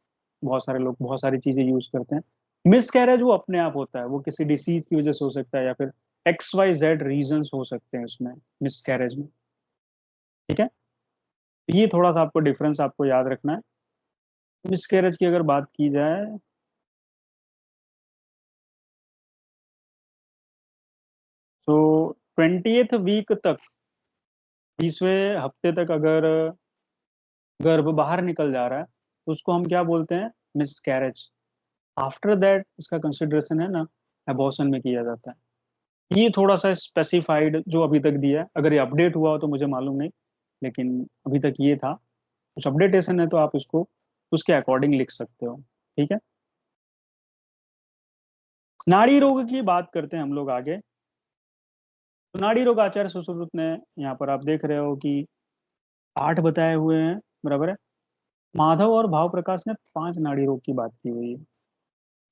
बहुत सारे लोग बहुत सारी चीजें यूज करते हैं। मिसकैरेज वो अपने आप होता है, वो किसी डिसीज की वजह से हो सकता है या फिर XYZ रीजंस हो सकते हैं उसमें, मिसकैरेज में, ठीक है। ये थोड़ा सा आपको डिफरेंस आपको याद रखना है। मिसकैरेज की अगर बात की जाए तो 20th वीक तक, 20वें हफ्ते तक अगर गर्भ बाहर निकल जा रहा है तो उसको हम क्या बोलते हैं? मिसकैरेज। आफ्टर दैट इसका कंसिडरेशन है ना एबॉर्शन में किया जाता है। ये थोड़ा सा स्पेसिफाइड जो अभी तक दिया है, अगर ये अपडेट हुआ हो तो मुझे मालूम नहीं, लेकिन अभी तक ये था। कुछ अपडेटेशन है तो आप इसको उसके अकॉर्डिंग लिख सकते हो, ठीक है। नाड़ी रोग की बात करते हैं हम लोग आगे। तो नाड़ी रोग आचार्य सुश्रुत ने, यहाँ पर आप देख रहे हो कि 8 बताए हुए हैं, बराबर है। माधव और भाव प्रकाश ने 5 नाड़ी रोग की बात की हुई है।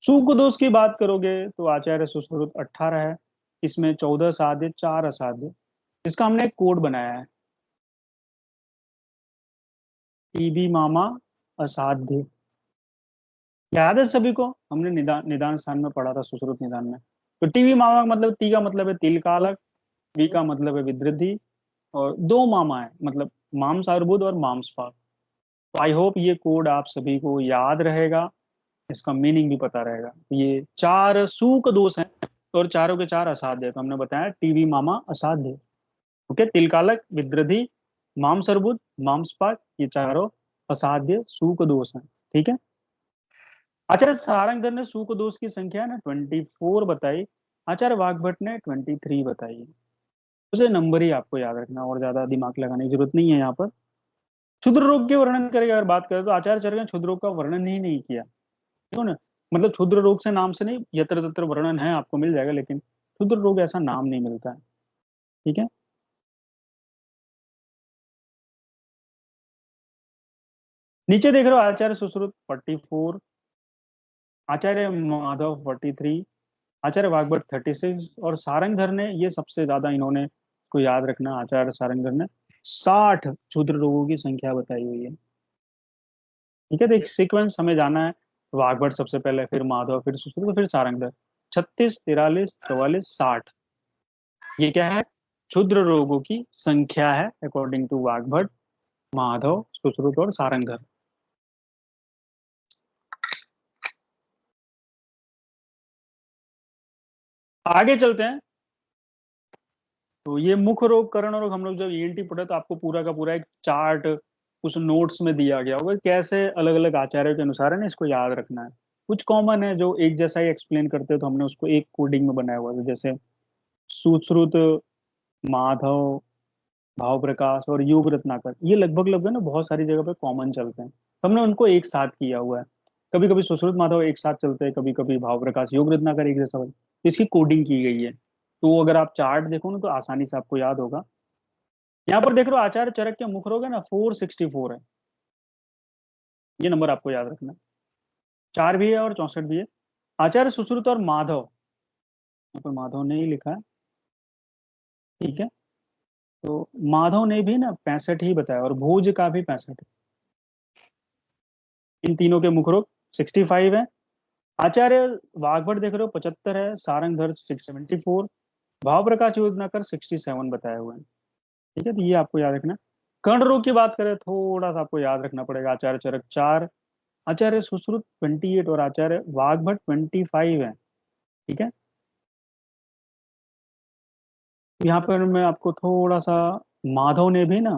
सूक दोष की बात करोगे तो आचार्य सुश्रुत 18 है, इसमें 14 साध्य 4 असाध्य। इसका हमने एक कोड बनाया है, टीबी मामा असाध्य। याद है सभी को? हमने निदान निदान स्थान में पढ़ा था, सुश्रुत निदान में। तो टीबी मामा का मतलब, टी का मतलब है तिल कालक, वी का मतलब है विद्रिधि, और 2 मामा है मतलब मांस अर्बुद और मांसपाक। तो आई होप ये कोड आप सभी को याद रहेगा, इसका मीनिंग भी पता रहेगा। तो ये 4 सूक दोष हैं और चारों के 4 असाध्य है। तो हमने बताया टीवी मामा असाध्य, ओके। तिलकालक, विद्रधि, मांसर्बुद, मांसपाक, ये चारों असाध्य सूक दोष हैं, ठीक है। आचार्य सारंगधर ने सूक दोष की संख्या ना 24 बताई, आचार्य वाग्भट ने 23 बताई है। उसे नंबर ही आपको याद रखना, और ज्यादा दिमाग लगाने की जरूरत नहीं है यहाँ पर। क्षुद्र रोग के वर्णन करेगा अगर बात करें तो आचार्य चरक ने क्षुद्र रोग का वर्णन ही नहीं किया, क्यों ना? मतलब क्षुद्र रोग से नाम से नहीं, यत्र तत्र वर्णन है, आपको मिल जाएगा, लेकिन क्षुद्र रोग ऐसा नाम नहीं मिलता है, ठीक है। नीचे देख रहे हो आचार्य सुश्रुत 44, आचार्य माधव 43, आचार्य वाग्भट 36, और सारंगधर ने, ये सबसे ज्यादा इन्होंने को याद रखना, आचार्य सारंगधर ने 60 क्षुद्र रोगों की संख्या बताई हुई है, ठीक है। तो एक सीक्वेंस हमें जाना है, वाग्भट सबसे पहले, फिर माधव, फिर सुश्रुत, फिर सारंगधर। 36, 43, 44, 60, ये क्या है? क्षुद्र रोगों की संख्या है अकॉर्डिंग टू वाग्भट, माधव, सुश्रुत और सारंगधर। आगे चलते हैं। तो ये मुख रोग, कर्ण रोग, हम लोग जब ENT पढ़े तो आपको पूरा का पूरा एक चार्ट उस नोट्स में दिया गया होगा, कैसे अलग अलग आचार्यों के अनुसार है ना इसको याद रखना है। कुछ कॉमन है जो एक जैसा ही एक्सप्लेन करते हैं, तो हमने उसको एक कोडिंग में बनाया हुआ है, जैसे सुश्रुत, माधव, भाव प्रकाश और योग रत्नाकर, ये लगभग लगभग ना बहुत सारी जगह पे कॉमन चलते हैं, तो हमने उनको एक साथ किया हुआ है। कभी कभी सुश्रुत माधव एक साथ चलते हैं, कभी कभी भाव प्रकाश योग रत्नाकर एक जैसा, तो इसकी कोडिंग की गई है। तो अगर आप चार्ट देखो ना तो आसानी से आपको याद होगा। यहाँ पर देख रहे हो आचार्य चरक के मुख रोग है ना 464 है, ये नंबर आपको याद रखना है। 4 भी है और 64 भी है। आचार्य सुश्रुत और माधव, यहाँ पर माधव ने ही लिखा है, ठीक है। तो माधव ने भी ना 65 ही बताया, और भोज का भी 65 है। इन तीनों के मुख रोग 65 है, आचार्य वाघभट देख रहे हो 75 है, सारंगधर 674, भाव प्रकाश योजनाकर 67 बताए हुए हैं। ठीक है, तो ये आपको याद रखना। कर्ण रोग की बात करें, थोड़ा सा आपको याद रखना पड़ेगा। आचार्य चरक 4, आचार्य सुश्रुत 28 और आचार्य वाघभट 25 है। ठीक है, यहाँ पर मैं आपको थोड़ा सा, माधव ने भी ना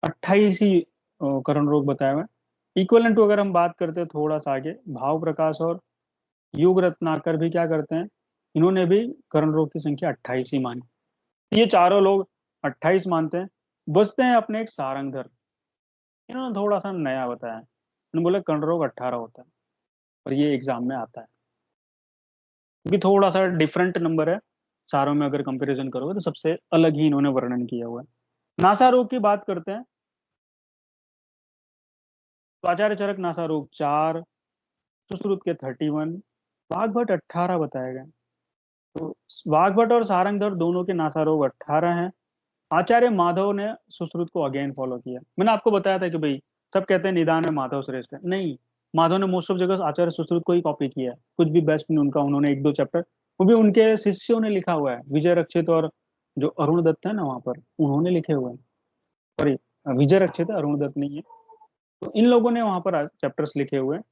28 ही कर्ण रोग बताए हुए हैं। इक्वलेंट टू अगर हम बात करते हैं थोड़ा सा आगे, भाव प्रकाश और युग रत्नाकर भी क्या करते हैं, इन्होंने भी कर्ण रोग की संख्या 28 ही मानी। ये चारों लोग 28 मानते हैं। बचते हैं अपने एक सारंगधर, इन्होंने थोड़ा सा नया बताया। इन्होंने बोला कर्ण रोग 18 होता है, और ये एग्जाम में आता है, क्योंकि थोड़ा सा डिफरेंट नंबर है। चारों में अगर कंपैरिजन करोगे तो सबसे अलग ही इन्होंने वर्णन किया हुआ है। नासा रोग की बात करते हैं, तो आचार्य चरक नासा रोग 4, सुश्रुत के 31, वाघभट 18 बताया गया। तो वाघभट और सारंगधर दोनों के नासा रोग 18 हैं। आचार्य माधव ने सुश्रुत को अगेन फॉलो किया। मैंने आपको बताया था कि भाई सब कहते हैं निदान में माधव श्रेष्ठ है, नहीं, माधव ने मोस्ट ऑफ जगह आचार्य सुश्रुत को ही कॉपी किया है। कुछ भी बेस्ट नहीं उनका, उन्होंने एक दो चैप्टर, वो भी उनके शिष्यों ने लिखा हुआ है। विजय रक्षित और जो अरुण दत्त है ना वहां पर, उन्होंने लिखे हुए हैं। सॉरी, विजय रक्षित है, अरुण दत्त नहीं है। तो इन लोगों ने वहां पर चैप्टर्स लिखे हुए हैं,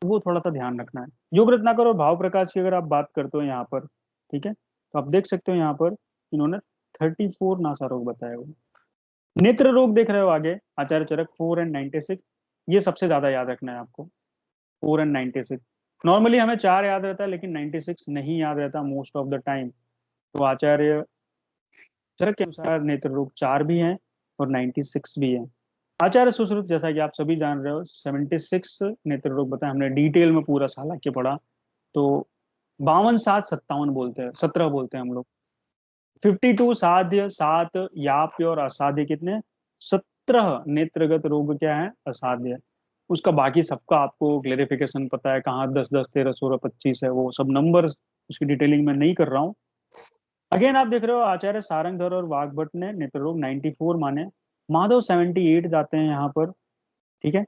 तो वो थोड़ा सा ध्यान रखना है। योग रत्नाकर और भाव प्रकाश की अगर आप बात करते हो यहाँ पर, ठीक है, तो आप देख सकते हो यहाँ पर इन्होंने 34 नासा रोग बताए हुए। नेत्र रोग देख रहे हो आगे, आचार्य चरक 4 एंड 96, ये सबसे ज्यादा याद रखना है आपको। 4 एंड 96, नॉर्मली हमें 4 याद रहता है, लेकिन 96 नहीं याद रहता मोस्ट ऑफ द टाइम। तो आचार्य चरक के अनुसार नेत्र रोग 4 भी हैं और 96 भी है। आचार्य सुश्रुत, जैसा कि आप सभी जान रहे हो, 76 नेत्र रोग बताए, हमने डिटेल में पूरा साल के पढ़ा। तो 52 7 57 बोलते हैं, 17 बोलते हैं हम लोग। 52 साध्य, 7 याप्य और असाध्य कितने, 17 नेत्रगत रोग क्या है, असाध्य। उसका बाकी सबका आपको क्लेरिफिकेशन पता है, कहाँ 10 10 13 16 25 है, वो सब नंबर उसकी डिटेलिंग में नहीं कर रहा हूँ। अगेन आप देख रहे हो आचार्य सारंगधर और वाघभट ने नेत्र रोग 94 माने, माधव 78 जाते हैं यहाँ पर। ठीक है,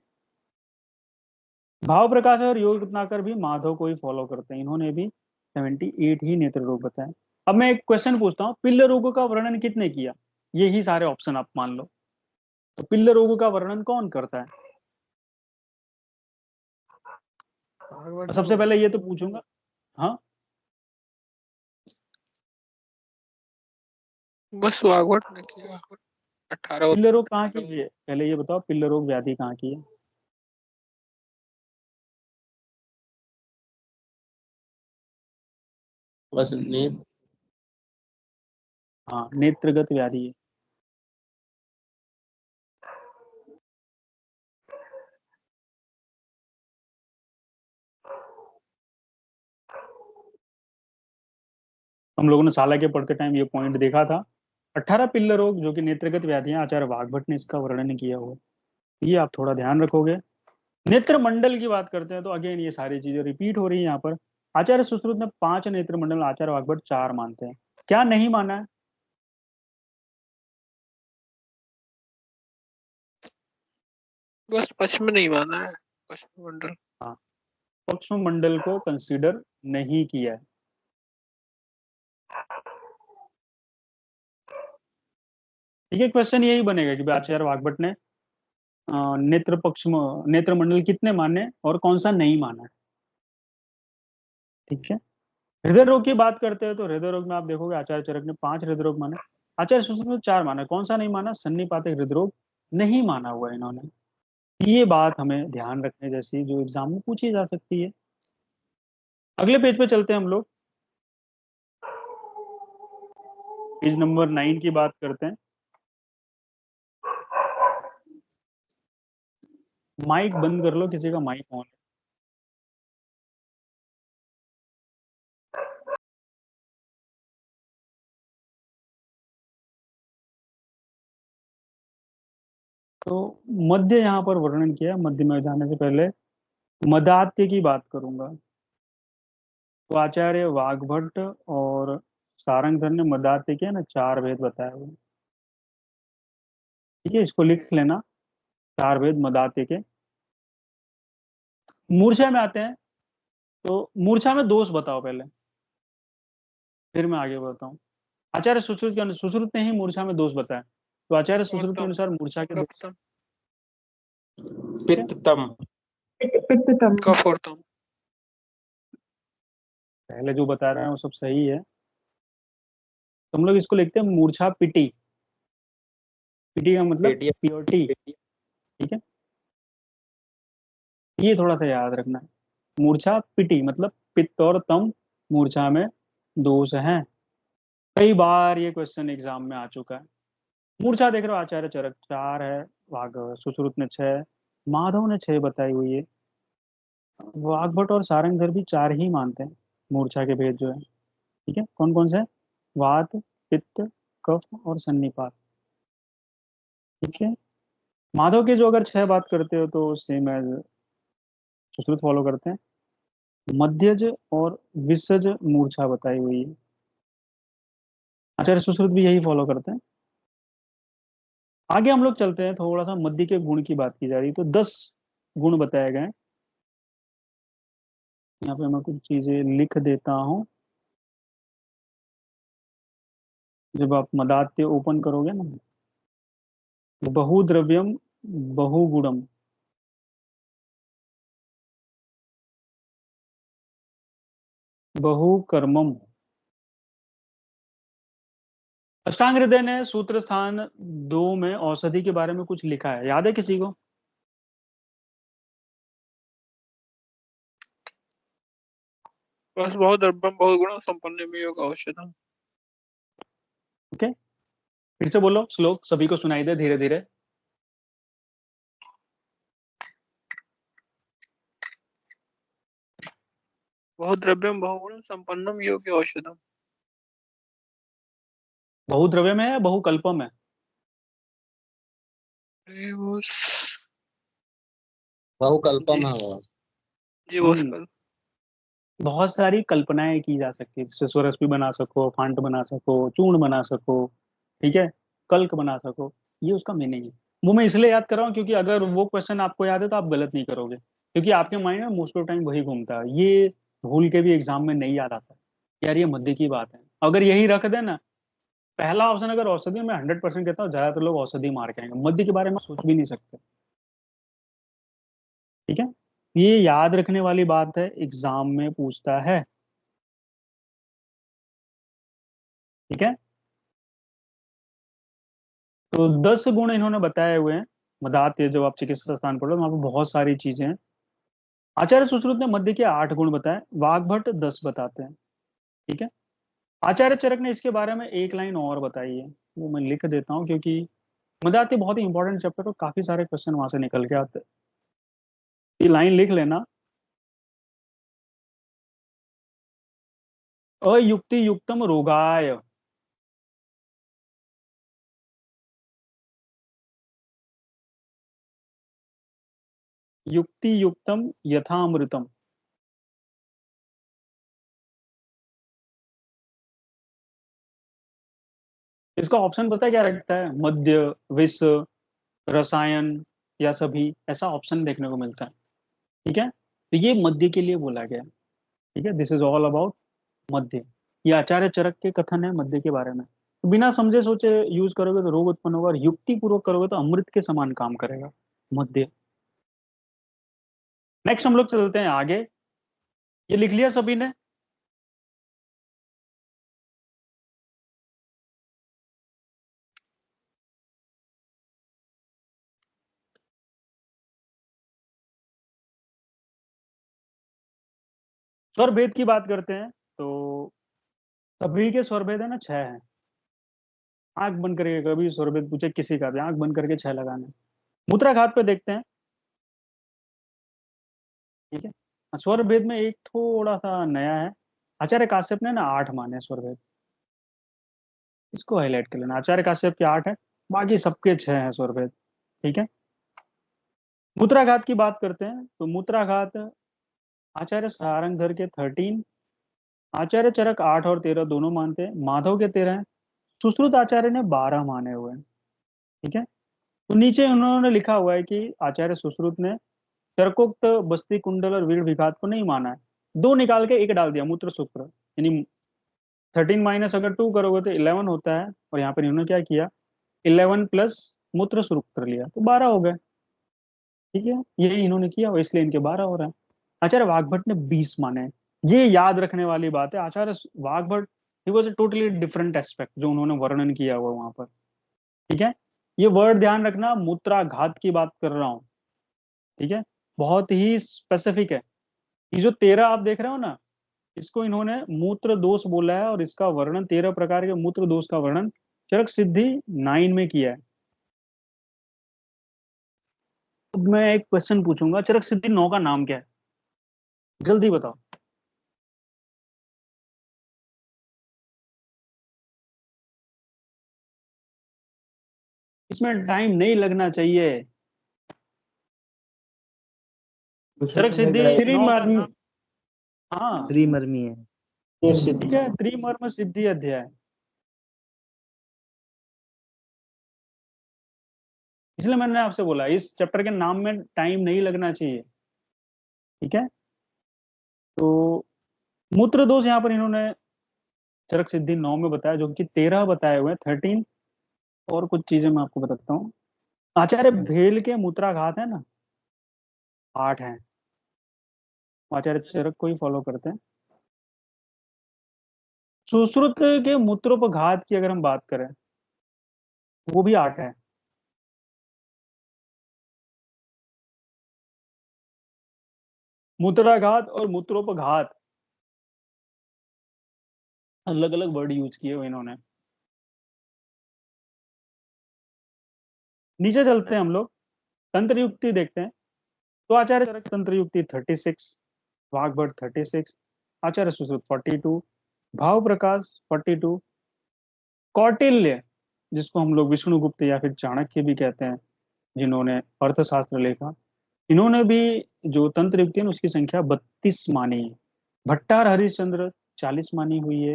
भाव प्रकाश और योग रत्नाकर भी माधव को ही फॉलो करते हैं, इन्होंने भी 78 ही नेत्र रोग बताए। अब मैं एक क्वेश्चन पूछता हूँ, पिल्ल रोगों का वर्णन कितने किया, ये ही सारे ऑप्शन आप मान लो, तो पिल्ल रोगों का वर्णन कौन करता है। भागवत सबसे पहले ये तो पूछूंगा, हाँ, बस वागवट ने किया, 18 पिल्ल रोग कहाँ की है, पहले ये बताओ पिल्ल रोग व्याधि कहाँ की है। बस नेत्र। हाँ, नेत्रगत व्याधि है। हम लोगों ने साला के पढ़ते टाइम ये पॉइंट देखा था। 18 पिल्ल रोग जो कि नेत्रगत व्याधि है, आचार्य वाघभट ने इसका वर्णन किया हुआ है। ये आप थोड़ा ध्यान रखोगे। नेत्र मंडल की बात करते हैं तो अगेन ये सारी चीजें रिपीट हो रही है यहाँ पर। आचार्य सुश्रुत ने 5 नेत्र मंडल, आचार्य वाघभट 4 मानते हैं। क्या नहीं माना है, बस पश्चिम नहीं माना है, पश्चिम मंडल। हाँ, पक्ष मंडल को कंसीडर नहीं किया है। ठीक है, क्वेश्चन यही बनेगा कि भाई आचार्य वाघभट ने नेत्र पक्ष नेत्र मंडल कितने माने और कौन सा नहीं माना है। ठीक है, हृदय रोग की बात करते हैं तो हृदय रोग में आप देखोगे आचार्य चरक ने 5 हृदय रोग माने, आचार्य सुश्रुत ने 4 माना। कौन सा नहीं माना, सन्निपातिक हृदय रोग नहीं माना हुआ है इन्होंने। ये बात हमें ध्यान रखने जैसी, जो एग्जाम में पूछी जा सकती है। अगले पेज पे चलते हैं हम लोग, पेज नंबर 9 की बात करते हैं। माइक बंद कर लो, किसी का माइक ऑन है। तो मध्य यहाँ पर वर्णन किया, मध्य में जाने से पहले मदात्य की बात करूंगा। तो आचार्य वाघभट्ट और सारंगधर ने मदात्य के ना 4 भेद बताए हुए हैं। ठीक है, इसको लिख लेना, 4 भेद मदात्य के। मूर्छा में आते हैं, तो मूर्छा में दोष बताओ पहले, फिर मैं आगे बढ़ता हूँ। आचार्य सुश्रुत के अनुसार, सुश्रुत ने ही मूर्छा में दोष बताया, तो आचार्य सुश्रुत के अनुसार मूर्छा के दोष कप्तम पित्तम पित्तम कफोर्तम पहले जो बता रहे हैं वो सब सही है। तो हम लोग इसको लिखते हैं मूर्छा पिटी। पिटी का मतलब पेटिया प्योरिटी, ठीक है, ये थोड़ा सा याद रखना है। मूर्छा पिटी मतलब पित्त और तम मूर्छा में दोष हैं। कई बार ये क्वेश्चन एग्जाम में आ चुका है। मूर्छा देख रहे हो, आचार्य चरक 4 है, वाघ सुश्रुत ने 6, माधव ने 6 बताई हुई है, वाग्भट और सारंगधर भी 4 ही मानते हैं मूर्छा के भेद जो है। ठीक है, कौन कौन से? वात, पित्त, कफ और सन्निपात। ठीक है, माधव के जो अगर 6 बात करते हो तो सेम एज सुश्रुत फॉलो करते हैं। मध्यज और विसर्ज मूर्छा बताई हुई है, आचार्य सुश्रुत भी यही फॉलो करते हैं। आगे हम लोग चलते हैं, थोड़ा सा मध्य के गुण की बात की जा रही है, तो 10 गुण बताए गए हैं। यहाँ पे मैं कुछ चीजें लिख देता हूँ। जब आप मदात्य ओपन करोगे ना, बहुद्रव्यम बहुगुणम, बहुकर्मम। अष्टांग हृदय ने सूत्र स्थान 2 में औषधि के बारे में कुछ लिखा है, याद है किसी को? बस बहुत द्रव्यम बहुत गुण संपन्न में योग औषधम। ओके, फिर से बोलो श्लोक, सभी को सुनाई दे धीरे धीरे। बहुत द्रव्यम बहुगुण संपन्नम योग औषधम। बहुद्रव्य में है, बहुकल्पम है? ये वो बहुकल्पम है वो। जी वो हम्म, स्कल बहुत सारी कल्पनाएं की जा सकती है, जैसे स्वरस भी बना सको, फांट बना सको, चूर्ण बना सको, ठीक है, कल्क बना सको, ये उसका मीनिंग है। वो मैं इसलिए याद कर रहा हूँ क्योंकि अगर वो क्वेश्चन आपको याद है तो आप गलत नहीं करोगे, क्योंकि आपके माइंड में मोस्ट ऑफ टाइम वही घूमता है। ये भूल के भी एग्जाम में नहीं याद आता यार, ये मध्य की बात है। अगर यही रख देना पहला ऑप्शन, अगर औषधि, मैं 100% कहता हूँ ज्यादातर लोग औषधि मार के आएंगे, मध्य के बारे में सोच भी नहीं सकते। ठीक है, ये याद रखने वाली बात है, एग्जाम में पूछता है। ठीक है, तो 10 गुण इन्होंने बताए हुए हैं। मदात, ये जब आप चिकित्सा स्थान पढ़ो तो वहां पर बहुत सारी चीजें हैं। आचार्य सुश्रुत ने मध्य के 8 गुण बताए, वाग्भट 10 बताते हैं। ठीक है, आचार्य चरक ने इसके बारे में एक लाइन और बताई है, वो मैं लिख देता हूँ, क्योंकि मदात ये बहुत ही इंपॉर्टेंट चैप्टर और काफी सारे क्वेश्चन वहां से निकल के आते हैं। ये लाइन लिख लेना, अयुक्ति युक्तम रोगाय, युक्ति युक्तम यथामृतम। इसका ऑप्शन पता है क्या रखता है? मध्य, विष, रसायन या सभी, ऐसा ऑप्शन देखने को मिलता है। ठीक है, तो ये मध्य के लिए बोला गया है। ठीक है, दिस इज ऑल अबाउट मध्य। ये आचार्य चरक के कथन है मध्य के बारे में। तो बिना समझे सोचे यूज करोगे तो रोग उत्पन्न होगा, और युक्ति पूर्वक करोगे तो अमृत के समान काम करेगा मध्य। नेक्स्ट हम लोग चलते हैं आगे। ये लिख लिया सभी ने? स्वर भेद की बात करते हैं, तो सभी के स्वर भेद है ना, 6 है। आंख बंद करके कभी स्वर भेद पूछे किसी का भी, आंख बंद करके 6 लगाना है। मूत्राघात पे देखते हैं। ठीक है, स्वर भेद में एक थोड़ा सा नया है, आचार्य काश्यप ने ना 8 माने स्वर भेद, इसको हाईलाइट कर लेना। आचार्य काश्यप के 8 है, बाकी सबके 6 हैं स्वर भेद। ठीक है, मूत्राघात की बात करते हैं, तो मूत्राघात आचार्य सारंगधर के 13, आचार्य चरक 8 और 13 दोनों मानते हैं, माधव के 13 हैं, सुश्रुत आचार्य ने 12 माने हुए हैं। ठीक है, तो नीचे उन्होंने लिखा हुआ है कि आचार्य सुश्रुत ने चरकोक्त, बस्ती कुंडल और वीर विघात को नहीं माना है। दो निकाल के एक डाल दिया, मूत्र शुक्र, यानी 13 माइनस अगर 2 करोगे तो 11 होता है, और यहाँ पर इन्होंने क्या किया, 11 प्लस मूत्र शुक्र लिया तो 12 हो गए। ठीक है, यही इन्होंने किया और इसलिए इनके 12 हो रहा है। आचार्य वाघभट्ट ने 20 माने हैं। ये याद रखने वाली बात है, Acharya Vagbhata he was a totally different aspect जो उन्होंने वर्णन किया हुआ वहां पर। ठीक है, ये वर्ड ध्यान रखना, मूत्राघात की बात कर रहा हूँ। ठीक है, बहुत ही स्पेसिफिक है। ये जो 13 आप देख रहे हो ना, इसको इन्होंने मूत्र दोष बोला है, और इसका वर्णन 13 प्रकार के मूत्र दोष का वर्णन चरक सिद्धि 9 में किया है। अब मैं एक क्वेश्चन पूछूंगा, चरक सिद्धि 9 का नाम क्या है, जल्दी बताओ। इसमें टाइम नहीं लगना चाहिए। चरक सिद्धि 9 का त्रिमर्मी नाम, हाँ त्रिमर्मी है। ये ठीक सिद्धि है, त्रिमर्म सिद्धि अध्याय। इसलिए मैंने आपसे बोला इस चैप्टर के नाम में टाइम नहीं लगना चाहिए। ठीक है, तो मूत्र दोष यहाँ पर इन्होंने चरक सिद्धि 9 में बताया, जो कि 13 बताए हुए हैं, 13 और कुछ चीजें मैं आपको बताता हूँ। आचार्य भेल के मूत्राघात है ना, 8 हैं। आचार्य चरक को ही फॉलो करते हैं। सुश्रुत के मूत्रोपघात की अगर हम बात करें, वो भी 8 है। मूत्राघात और मूत्रोपघात अलग अलग वर्ड यूज किए हुए इन्होंने। नीचे चलते हैं हम लोग, तंत्र युक्ति देखते हैं। तो आचार्य चरक तंत्र युक्ति 36, वाघभट्ट 36, आचार्य सुश्रुत 42, भाव प्रकाश 42, कौटिल्य जिसको हम लोग विष्णुगुप्त या फिर चाणक्य भी कहते हैं, जिन्होंने अर्थशास्त्र लिखा, इन्होंने भी जो तंत्र युक्ति है उसकी संख्या 32 मानी है। भट्टार हरिश्चंद्र 40 मानी हुई है।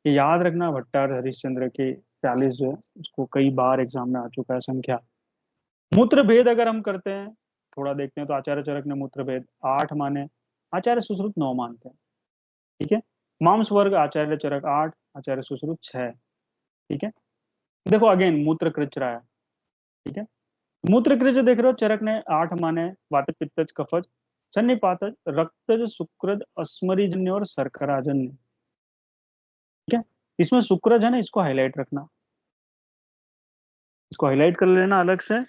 ये याद रखना, भट्टार हरिश्चंद्र के 40 जो है उसको कई बार एग्जाम में आ चुका है संख्या। मूत्र भेद अगर हम करते हैं, थोड़ा देखते हैं, तो आचार्य चरक ने मूत्र भेद 8 माने, आचार्य सुश्रुत 9 मानते हैं। ठीक है, मांस वर्ग आचार्य चरक 8, आचार्य सुश्रुत 6। ठीक है, देखो अगेन मूत्र कृच रहा है। ठीक है, मूत्र कृच देख रहे हो, चरक ने 8 माने, वातज पित्तज कफज सन्निपातज रक्तज शुक्रज अस्मरीजन्य और शर्कराजन्य। ठीक है, इसमें शुक्रज है ना, इसको हाईलाइट रखना, इसको हाईलाइट कर लेना अलग से।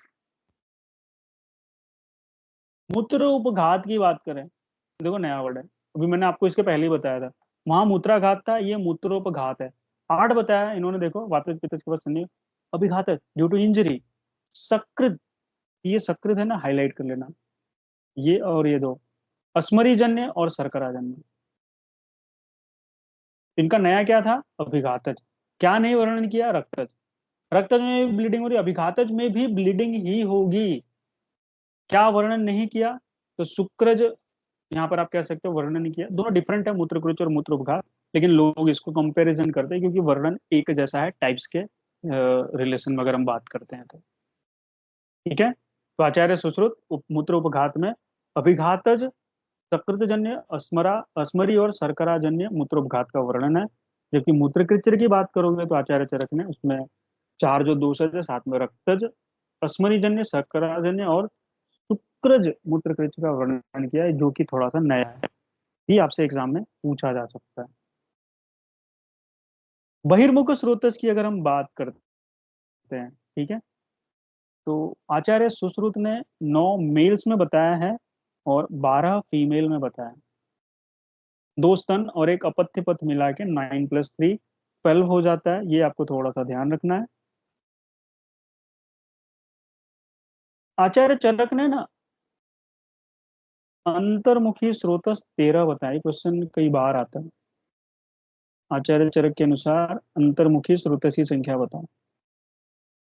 मूत्र उपघात की बात करें, देखो नया वर्ड है, अभी मैंने आपको इसके पहले ही बताया था, वहां मूत्राघात था, ये मूत्रोपघात है। 8 बताया इन्होंने, देखो वातज पित्तज कफज सन्नि अभिघात ड्यू टू इंजरी। सकृत, ये सकृत है ना, हाईलाइट कर लेना, ये और ये दो, अस्मरीजन्य और शर्कराजन्य। इनका नया क्या था, अभिघातज। क्या नहीं वर्णन किया, रक्तज। रक्तज में भी ब्लीडिंग हो रही, अभिघातज में भी ब्लीडिंग ही होगी। क्या वर्णन नहीं किया, तो शुक्रज यहाँ पर आप कह सकते हो वर्णन नहीं किया। दोनों डिफरेंट है, मूत्रकृच और मूत्रोपघात, लेकिन लोग इसको कंपैरिजन करते हैं क्योंकि वर्णन एक जैसा है टाइप्स के रिलेशन में अगर हम बात करते हैं तो। ठीक है, तो आचार्य सुश्रुत मूत्र उपघात में अभिघातज, सकृतजन्य, अस्मरी और शर्कराजन्य मूत्रोपघात का वर्णन है। जबकि मूत्रकृच्र की बात करोगे तो आचार्य चरक ने उसमें 4 जो दोषज है, साथ में रक्तज, अस्मरीजन्य, शर्कराजन्य और शुक्रज मूत्रकृच्र का वर्णन किया है, जो कि थोड़ा सा नया है, ये आपसे एग्जाम में पूछा जा सकता है। बहिर्मुख स्रोतस की अगर हम बात करते हैं, ठीक है, तो आचार्य सुश्रुत ने 9 मेल्स में बताया है और 12 फीमेल में बताया है। 2 स्तन और एक अपत्य पथ मिला के 9 + 3 12 हो जाता है, ये आपको थोड़ा सा ध्यान रखना है। आचार्य चरक ने ना अंतर्मुखी स्रोतस 13 बताए, क्वेश्चन कई बार आता है। आचार्य चरक के अनुसार अंतर्मुखी स्रोतस की संख्या बताओ,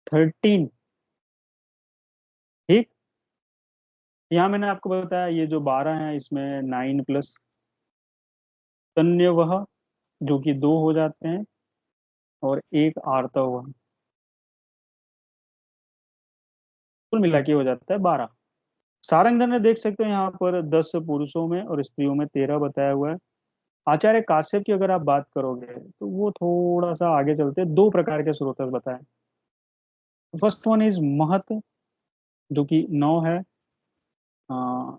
13। ठीक, यहाँ मैंने आपको बताया ये जो 12 है, इसमें 9 प्लस तन्य वह जो कि 2 हो जाते हैं, और एक आर्तव वह, कुल मिला के हो जाता है 12। सारंगधर ने देख सकते हो यहाँ पर 10 पुरुषों में और स्त्रियों में 13 बताया हुआ है। आचार्य काश्यप की अगर आप बात करोगे तो वो थोड़ा सा आगे चलते दो प्रकार के स्रोतस बताए। फर्स्ट वन इज महत, जो कि 9 है।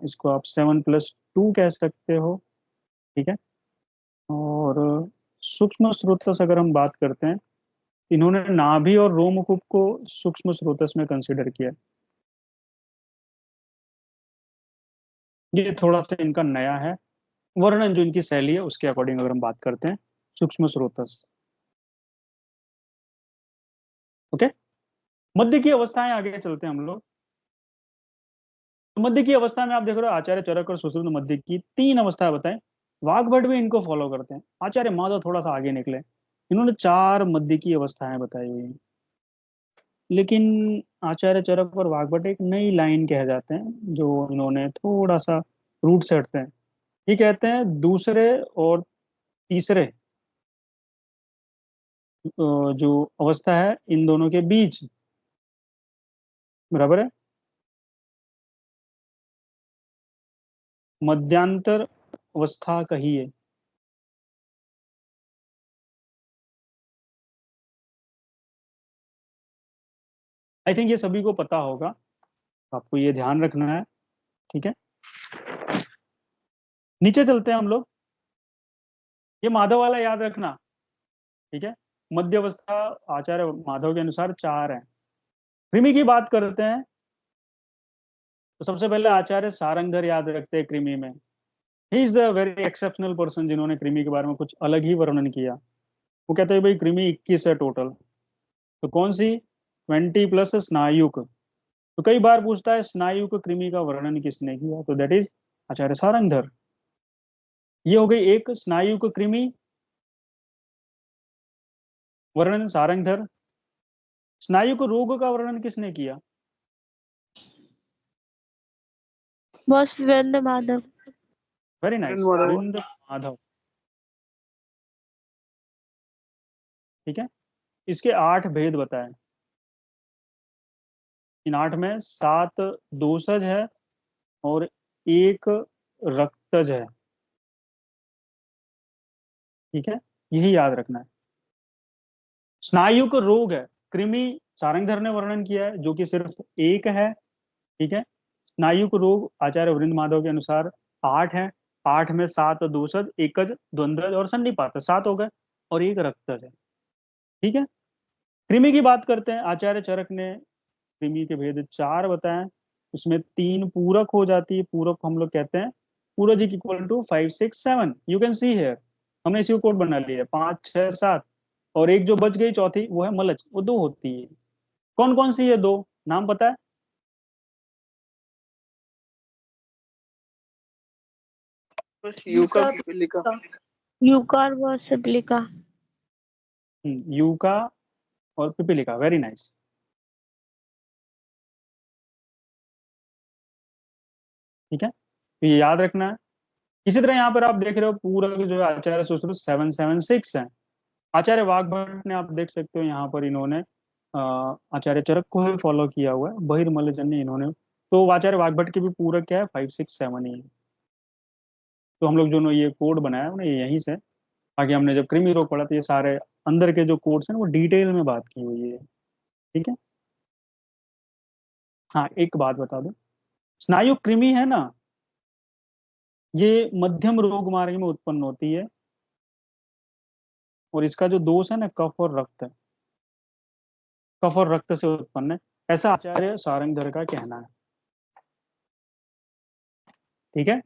इसको आप 7+2 कह सकते हो, ठीक है। और सूक्ष्म स्रोतस अगर हम बात करते हैं, इन्होंने नाभि और रोमकूप को सूक्ष्म स्रोतस में कंसिडर किया है। ये थोड़ा सा इनका नया है वर्णन, जो इनकी शैली है उसके अकॉर्डिंग अगर हम बात करते हैं सूक्ष्म स्रोतस। ओके, मध्य की अवस्थाएं आगे चलते हैं हम लोग। तो मध्य की अवस्था में आप देख रहे हो आचार्य चरक और सुश्रुत मध्य की 3 अवस्थाएं बताएं। वाग्भट भी इनको फॉलो करते हैं। आचार्य माधव थोड़ा सा आगे निकले, इन्होंने 4 मध्य की अवस्थाएं बताई हुई हैं। लेकिन आचार्य चरक और वाग्भट एक नई लाइन कह जाते हैं, जो इन्होंने थोड़ा सा रूट से हटते हैं। ये कहते हैं दूसरे और तीसरे जो अवस्था है इन दोनों के बीच, बराबर है, मध्यांतर अवस्था कहिए। आई थिंक ये सभी को पता होगा, आपको ये ध्यान रखना है, ठीक है। नीचे चलते हैं हम लोग, ये माधव वाला याद रखना, ठीक है। मध्य अवस्था आचार्य माधव के अनुसार 4 है। कृमि की बात करते हैं तो सबसे पहले आचार्य सारंगधर याद रखते हैं कृमि में। He is the very exceptional person जिन्होंने कृमि के बारे में कुछ अलग ही वर्णन किया। वो कहते हैं भाई कृमि 21 है टोटल, तो कौन सी, 20+ स्नायुक। तो कई बार पूछता है स्नायुक कृमि का वर्णन किसने किया, तो दैट इज आचार्य सारंगधर। ये हो गई एक स्नायुक कृमि, वर्णन सारंगधर। स्नायुक रोग का वर्णन किसने किया? Boss Virendra Madhav. Very nice, Madhav. Vrind Madhav, ठीक है। इसके 8 भेद बताए। इन 8 में 7 दोषज है और 1 रक्तज है, ठीक है। यही याद रखना है। स्नायुक रोग है, कृमि सारंगधर ने वर्णन किया है, जो कि सिर्फ 1 है, ठीक है। स्नायुक रोग आचार्य वृंद माधव के अनुसार 8 है। 8 में 7 दोषज, एकज, द्वंद्वज और सन्निपात, 7 हो गए, और 1 रक्तज है, ठीक है। कृमि की बात करते हैं, आचार्य चरक ने कृमि के भेद 4 बताए। उसमें 3 पूरक हो जाती है, पूरक हम लोग कहते हैं पूरक equal to 5 6 7। You can see here, हमने इसी को कोड बना लिया है 5 6 7। और एक जो बच गई चौथी, वो है मलच, वो 2 होती है। कौन कौन सी है 2, नाम पता है? बस यूका पिपीलिका। यूका और बॉस पिपलिका। यूका और पिपीलिका, वेरी नाइस। ठीक है, तो ये याद रखना है। इसी तरह यहाँ पर आप देख रहे हो पूरक जो है आचार्य सुश्रुत 7 7 6 है। आचार्य वाग्भट ने आप देख सकते हो यहाँ पर इन्होंने आचार्य चरक को ही फॉलो किया हुआ है, बहिर्मल्लजन्य इन्होंने। तो आचार्य वाग्भट के भी पूरक क्या है, 5 6 7 ही है। तो हम लोग जो ये कोड बनाया उन्हें यहीं से आगे, हमने जब कृमि रोग पढ़ा तो ये सारे अंदर के जो कोड्स हैं वो डिटेल में बात की हुई है, ठीक है। हाँ, एक बात बता दो, स्नायु कृमि है ना, ये मध्यम रोग मार्ग में उत्पन्न होती है, और इसका जो दोष है ना कफ और रक्त है, कफ और रक्त से उत्पन्न है, ऐसा आचार्य सारंगधर का कहना है, ठीक है।